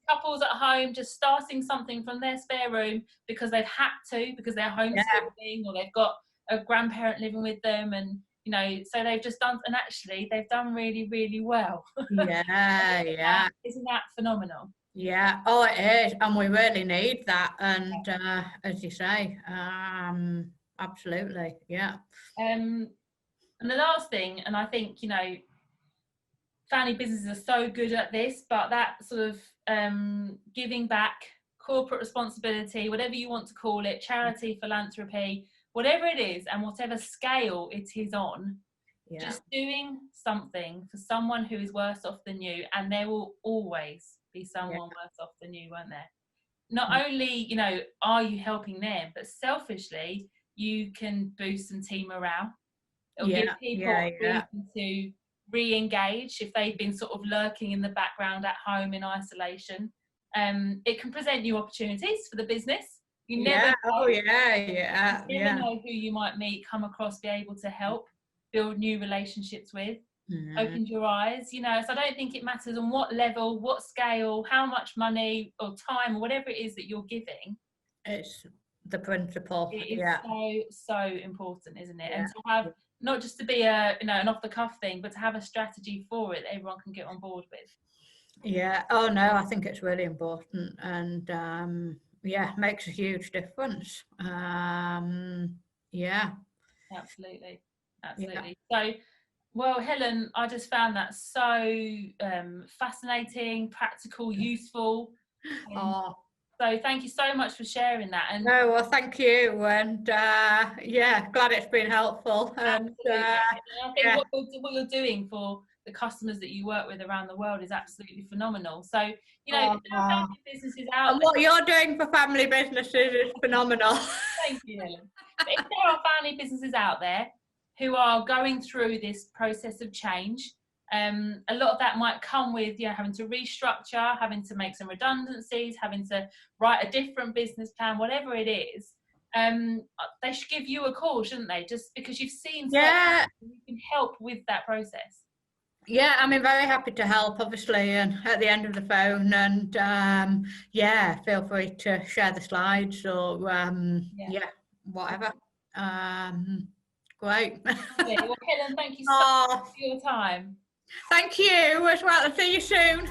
couples at home just starting something from their spare room because they've had to, because they're homeschooling, or they've got a grandparent living with them, and you know, so they've just done, and actually they've done really, really well. Isn't that phenomenal? Oh, it is, and we really need that. And as you say, absolutely, and the last thing, and I think, you know, family businesses are so good at this, but that sort of giving back, corporate responsibility, whatever you want to call it, charity, philanthropy, whatever it is, and whatever scale it is on, just doing something for someone who is worse off than you, and there will always be someone worse off than you, won't there? Not only, you know, are you helping them, but selfishly, you can boost some team morale. It'll give people a reason to re-engage if they've been sort of lurking in the background at home in isolation. It can present new opportunities for the business. You never know. You never know who you might meet, come across, be able to help, build new relationships with. Opened your eyes, you know. So I don't think it matters on what level, what scale, how much money or time or whatever it is that you're giving. It's the principle. It is so important, isn't it? And to have, not just to be a, you know, an off the cuff thing, but to have a strategy for it that everyone can get on board with. Oh no, I think it's really important, and makes a huge difference. Absolutely. So, well, Helen, I just found that so fascinating, practical, useful. So thank you so much for sharing that. And no, well, thank you, and glad it's been helpful. And I think what you're doing for the customers that you work with around the world is absolutely phenomenal. So, you know, family businesses out and what you're doing for family businesses is phenomenal. Thank you, Helen. But if there are family businesses out there who are going through this process of change, a lot of that might come with, you know, having to restructure, having to make some redundancies, having to write a different business plan, whatever it is. They should give you a call, shouldn't they? Just because you've seen you can help with that process. I'm very happy to help, obviously, and at the end of the phone, and feel free to share the slides or whatever. Great. Well, Helen, thank you so much for your time. Thank you as well. I'll see you soon.